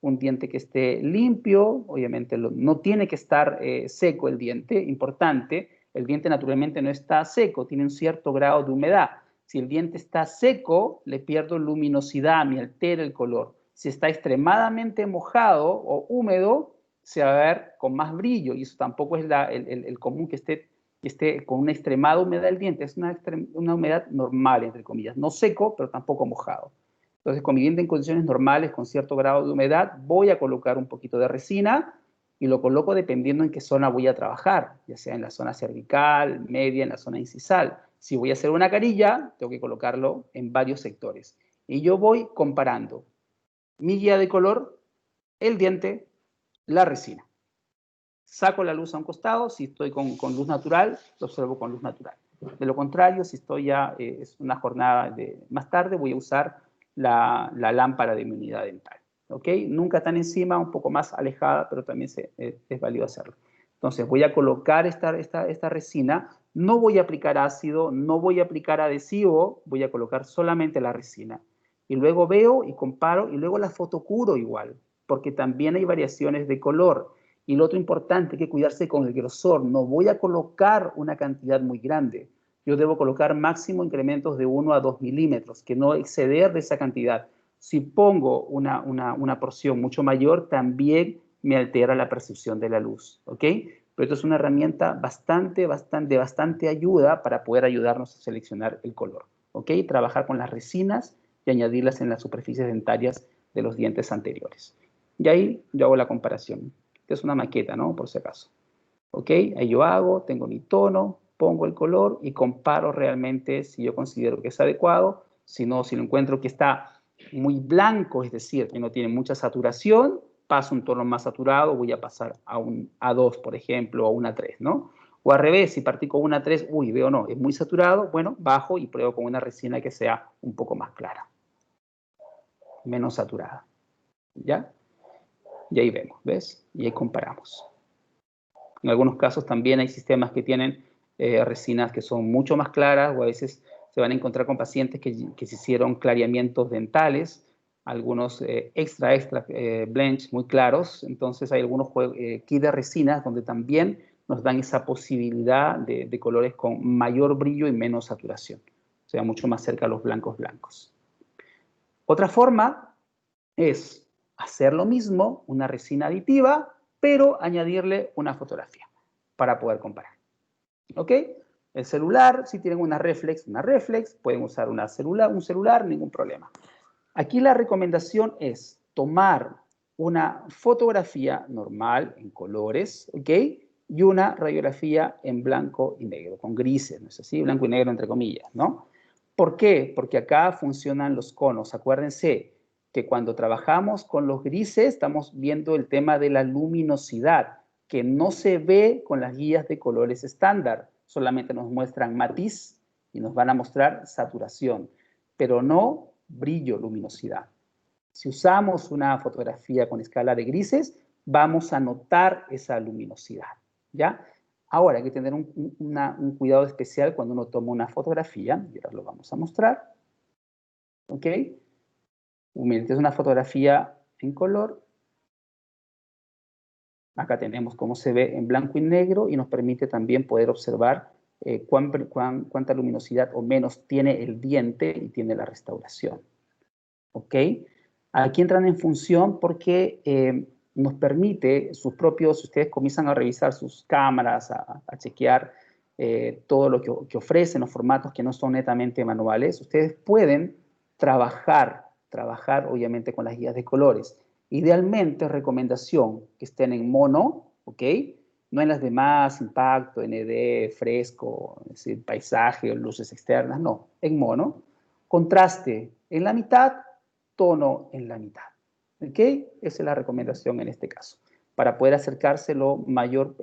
Un diente que esté limpio, obviamente no tiene que estar seco el diente, importante, el diente naturalmente no está seco, tiene un cierto grado de humedad. Si el diente está seco, le pierdo luminosidad, me altera el color. Si está extremadamente mojado o húmedo, se va a ver con más brillo, y eso tampoco es el común que esté con una extremada humedad del diente, es una humedad normal, entre comillas, no seco, pero tampoco mojado. Entonces, con mi diente en condiciones normales, con cierto grado de humedad, voy a colocar un poquito de resina y lo coloco dependiendo en qué zona voy a trabajar, ya sea en la zona cervical, media, en la zona incisal. Si voy a hacer una carilla, tengo que colocarlo en varios sectores. Y yo voy comparando mi guía de color, el diente, la resina. Saco la luz a un costado, si estoy con luz natural, lo observo con luz natural. De lo contrario, si estoy ya, es una jornada más tarde, voy a usar la lámpara de mi unidad dental. ¿Ok? Nunca tan encima, un poco más alejada, pero también es válido hacerlo. Entonces voy a colocar esta resina, no voy a aplicar ácido, no voy a aplicar adhesivo, voy a colocar solamente la resina. Y luego veo y comparo y luego la fotocuro igual, porque también hay variaciones de color. Y lo otro importante, hay que cuidarse con el grosor. No voy a colocar una cantidad muy grande. Yo debo colocar máximo incrementos de 1 a 2 milímetros, que no exceder de esa cantidad. Si pongo una porción mucho mayor, también me altera la percepción de la luz, ¿ok? Pero esto es una herramienta bastante ayuda para poder ayudarnos a seleccionar el color, ¿ok? Trabajar con las resinas y añadirlas en las superficies dentarias de los dientes anteriores. Y ahí yo hago la comparación. Esta es una maqueta, ¿no? Por si acaso. ¿Ok? Ahí yo hago, tengo mi tono, pongo el color y comparo realmente si yo considero que es adecuado. Si no, si lo encuentro que está muy blanco, es decir, que no tiene mucha saturación, paso un tono más saturado, voy a pasar a un A2, por ejemplo, o a un A3, ¿no? O al revés, si partí con un A3, uy, veo no, es muy saturado, bueno, bajo y pruebo con una resina que sea un poco más clara, menos saturada. ¿Ya? Y ahí vemos, ¿ves? Y ahí comparamos. En algunos casos también hay sistemas que tienen resinas que son mucho más claras, o a veces se van a encontrar con pacientes que se hicieron clareamientos dentales, algunos extra blends muy claros. Entonces hay algunos kits de resinas donde también nos dan esa posibilidad de colores con mayor brillo y menos saturación, o sea, mucho más cerca a los blancos blancos. Otra forma es hacer lo mismo, una resina aditiva, pero añadirle una fotografía para poder comparar. ¿Ok? El celular, si tienen una reflex, pueden usar un celular, ningún problema. Aquí la recomendación es tomar una fotografía normal en colores, ¿ok? Y una radiografía en blanco y negro, con grises, ¿no es así? Blanco y negro entre comillas, ¿no? ¿Por qué? Porque acá funcionan los conos. Acuérdense que cuando trabajamos con los grises estamos viendo el tema de la luminosidad, que no se ve con las guías de colores estándar. Solamente nos muestran matiz y nos van a mostrar saturación, pero no brillo, luminosidad. Si usamos una fotografía con escala de grises, vamos a notar esa luminosidad, ¿ya? Ahora hay que tener un cuidado especial cuando uno toma una fotografía, y ahora lo vamos a mostrar, ¿ok? Miren, esta es una fotografía en color. Acá tenemos cómo se ve en blanco y negro y nos permite también poder observar cuánta luminosidad o menos tiene el diente y tiene la restauración. ¿Ok? Aquí entran en función porque nos permite sus propios, ustedes comienzan a revisar sus cámaras, a chequear todo lo que ofrecen, los formatos que no son netamente manuales. Ustedes pueden trabajar obviamente con las guías de colores. Idealmente, recomendación que estén en mono, ¿ok? No en las demás, impacto, ND, fresco, es decir, paisaje o luces externas, no, en mono. Contraste en la mitad, tono en la mitad. ¿Ok? Esa es la recomendación en este caso, para poder acercarse lo mayor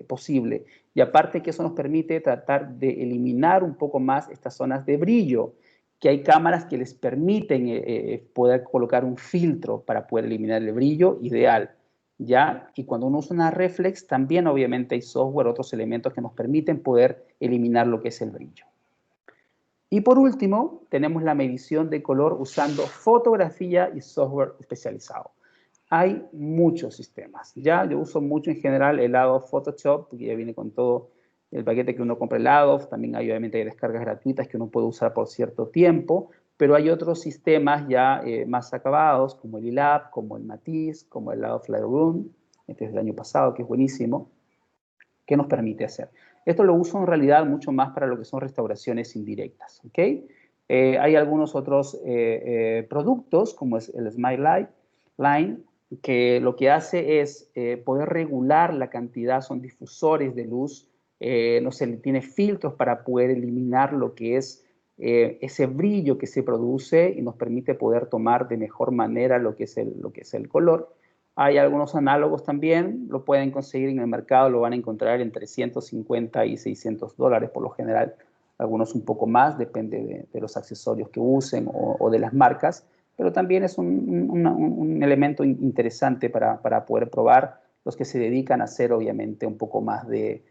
posible. Y aparte que eso nos permite tratar de eliminar un poco más estas zonas de brillo, que hay cámaras que les permiten poder colocar un filtro para poder eliminar el brillo ideal, ¿ya? Y cuando uno usa una reflex, también obviamente hay software, otros elementos que nos permiten poder eliminar lo que es el brillo. Y por último, tenemos la medición de color usando fotografía y software especializado. Hay muchos sistemas, ¿ya? Yo uso mucho en general el Adobe Photoshop, porque ya viene con todo el paquete que uno compra el Adobe. También hay obviamente descargas gratuitas que uno puede usar por cierto tiempo, pero hay otros sistemas ya más acabados, como el iLab, como el Matiz, como el Adobe Lightroom, este es del año pasado, que es buenísimo, que nos permite hacer. Esto lo uso en realidad mucho más para lo que son restauraciones indirectas, ¿ok? Hay algunos otros productos, como es el Smile Line, que lo que hace es poder regular la cantidad, son difusores de luz, no sé, tiene filtros para poder eliminar lo que es ese brillo que se produce y nos permite poder tomar de mejor manera lo que es el color. Hay algunos análogos también, lo pueden conseguir en el mercado, lo van a encontrar entre 150 y $600 por lo general, algunos un poco más, depende de los accesorios que usen o de las marcas, pero también es un elemento interesante para poder probar los que se dedican a hacer obviamente un poco más de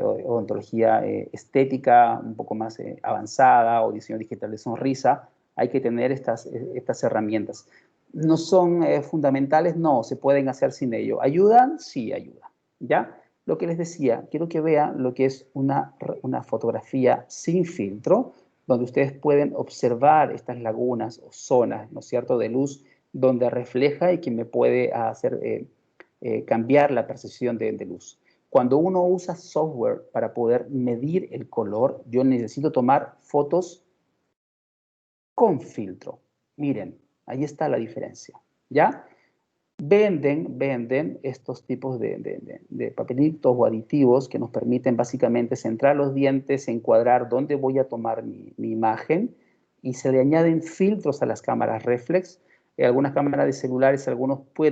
odontología estética, un poco más avanzada o diseño digital de sonrisa. Hay que tener estas herramientas. ¿No son fundamentales? No, se pueden hacer sin ello. ¿Ayudan? Sí, ayudan. ¿Ya? Lo que les decía, quiero que vean lo que es una fotografía sin filtro, donde ustedes pueden observar estas lagunas o zonas, ¿no es cierto?, de luz, donde refleja y que me puede hacer cambiar la percepción de luz. Cuando uno usa software para poder medir el color, yo necesito tomar fotos con filtro. Miren, ahí está la diferencia, ¿ya? Venden estos tipos de papelitos o aditivos que nos permiten básicamente centrar los dientes, encuadrar dónde voy a tomar mi imagen, y se le añaden filtros a las cámaras reflex. Algunas cámaras de celulares,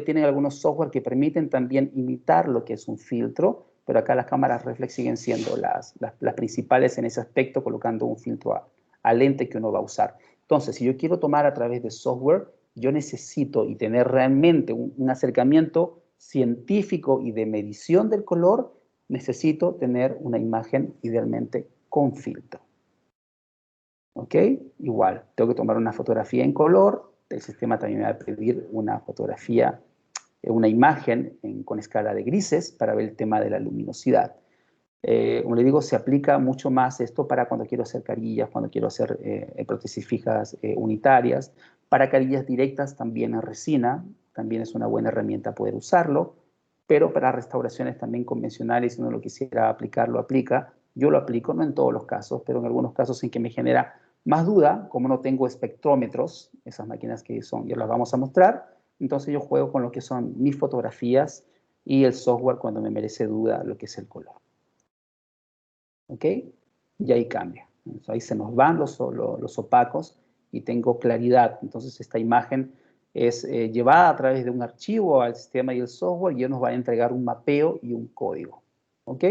tienen algunos software que permiten también imitar lo que es un filtro, pero acá las cámaras reflex siguen siendo las principales en ese aspecto, colocando un filtro a lente que uno va a usar. Entonces, si yo quiero tomar a través de software, yo necesito y tener realmente un acercamiento científico y de medición del color, necesito tener una imagen idealmente con filtro. ¿Ok? Igual, tengo que tomar una fotografía en color, el sistema también me va a pedir una fotografía, una imagen con escala de grises para ver el tema de la luminosidad. Como le digo, se aplica mucho más esto para cuando quiero hacer carillas, cuando quiero hacer prótesis fijas unitarias. Para carillas directas también en resina, también es una buena herramienta poder usarlo, pero para restauraciones también convencionales, si uno lo quisiera aplicar, lo aplica. Yo lo aplico, no en todos los casos, pero en algunos casos en que me genera más duda, como no tengo espectrómetros, esas máquinas que son, ya las vamos a mostrar, entonces yo juego con lo que son mis fotografías y el software cuando me merece duda lo que es el color. ¿Ok? Y ahí cambia. Entonces, ahí se nos van los opacos y tengo claridad. Entonces esta imagen es llevada a través de un archivo al sistema y el software, y él nos va a entregar un mapeo y un código. ¿Ok?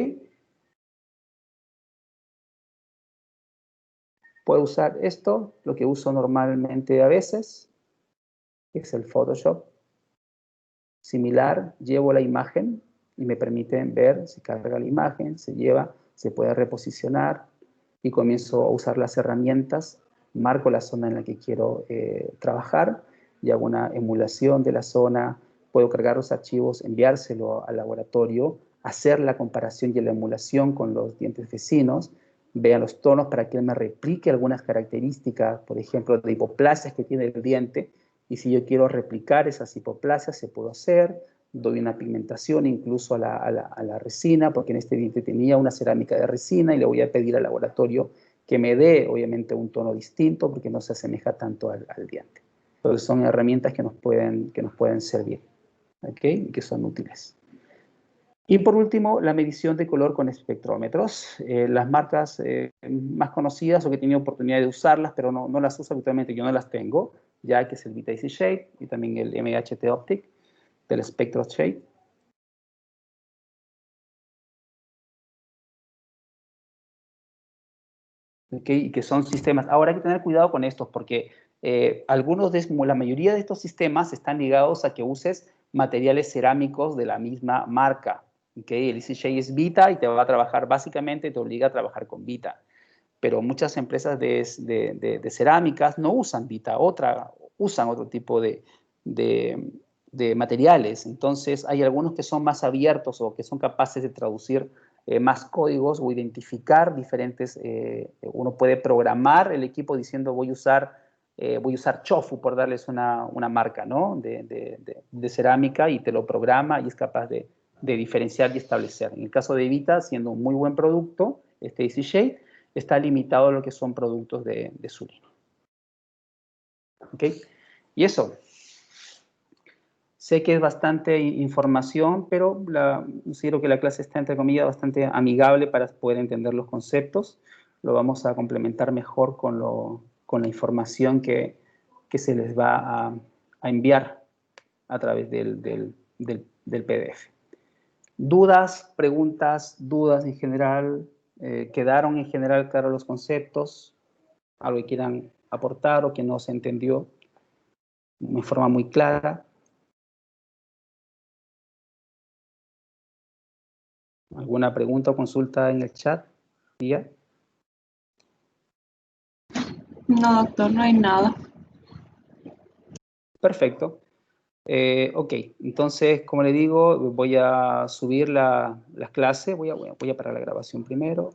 Puedo usar esto, lo que uso normalmente a veces, que es el Photoshop. Similar, llevo la imagen y me permite ver si carga la imagen, se lleva, se puede reposicionar, y comienzo a usar las herramientas, marco la zona en la que quiero trabajar y hago una emulación de la zona. Puedo cargar los archivos, enviárselo al laboratorio, hacer la comparación y la emulación con los dientes vecinos, vea los tonos para que él me replique algunas características, por ejemplo, de hipoplasias que tiene el diente, y si yo quiero replicar esas hipoplasias, se puede hacer. Doy una pigmentación incluso a la resina, porque en este diente tenía una cerámica de resina, y le voy a pedir al laboratorio que me dé, obviamente, un tono distinto, porque no se asemeja tanto al diente. Entonces son herramientas que nos pueden servir, ¿ok? Y que son útiles. Y por último, la medición de color con espectrómetros. Las marcas más conocidas, o que he tenido oportunidad de usarlas, pero no las uso habitualmente, yo no las tengo, ya que es el Vita Easy Shade y también el MHT Optic del Spectro Shade. ¿Okay? Y que son sistemas. Ahora hay que tener cuidado con estos, porque la mayoría de estos sistemas están ligados a que uses materiales cerámicos de la misma marca. ¿Okay? El Easy Shade es Vita y te va a trabajar, básicamente te obliga a trabajar con Vita. Pero muchas empresas de cerámicas no usan Vita, usan otro tipo de materiales. Entonces hay algunos que son más abiertos o que son capaces de traducir más códigos o identificar diferentes. Uno puede programar el equipo diciendo voy a usar Chofu, por darles una marca, ¿no? de cerámica, y te lo programa y es capaz de diferenciar y establecer. En el caso de Vita, siendo un muy buen producto, este Easy Shade, está limitado a lo que son productos de su línea. ¿Ok? Y eso. Sé que es bastante información, pero considero que la clase está, entre comillas, bastante amigable para poder entender los conceptos. Lo vamos a complementar mejor con la información que se les va a enviar a través del PDF. ¿Dudas, preguntas, dudas en general? ¿Quedaron en general claros los conceptos? ¿Algo que quieran aportar o que no se entendió de forma muy clara? ¿Alguna pregunta o consulta en el chat? ¿Ya? No, doctor, no hay nada. Perfecto. Ok, entonces, como le digo, voy a subir las clases. Voy a parar la grabación primero.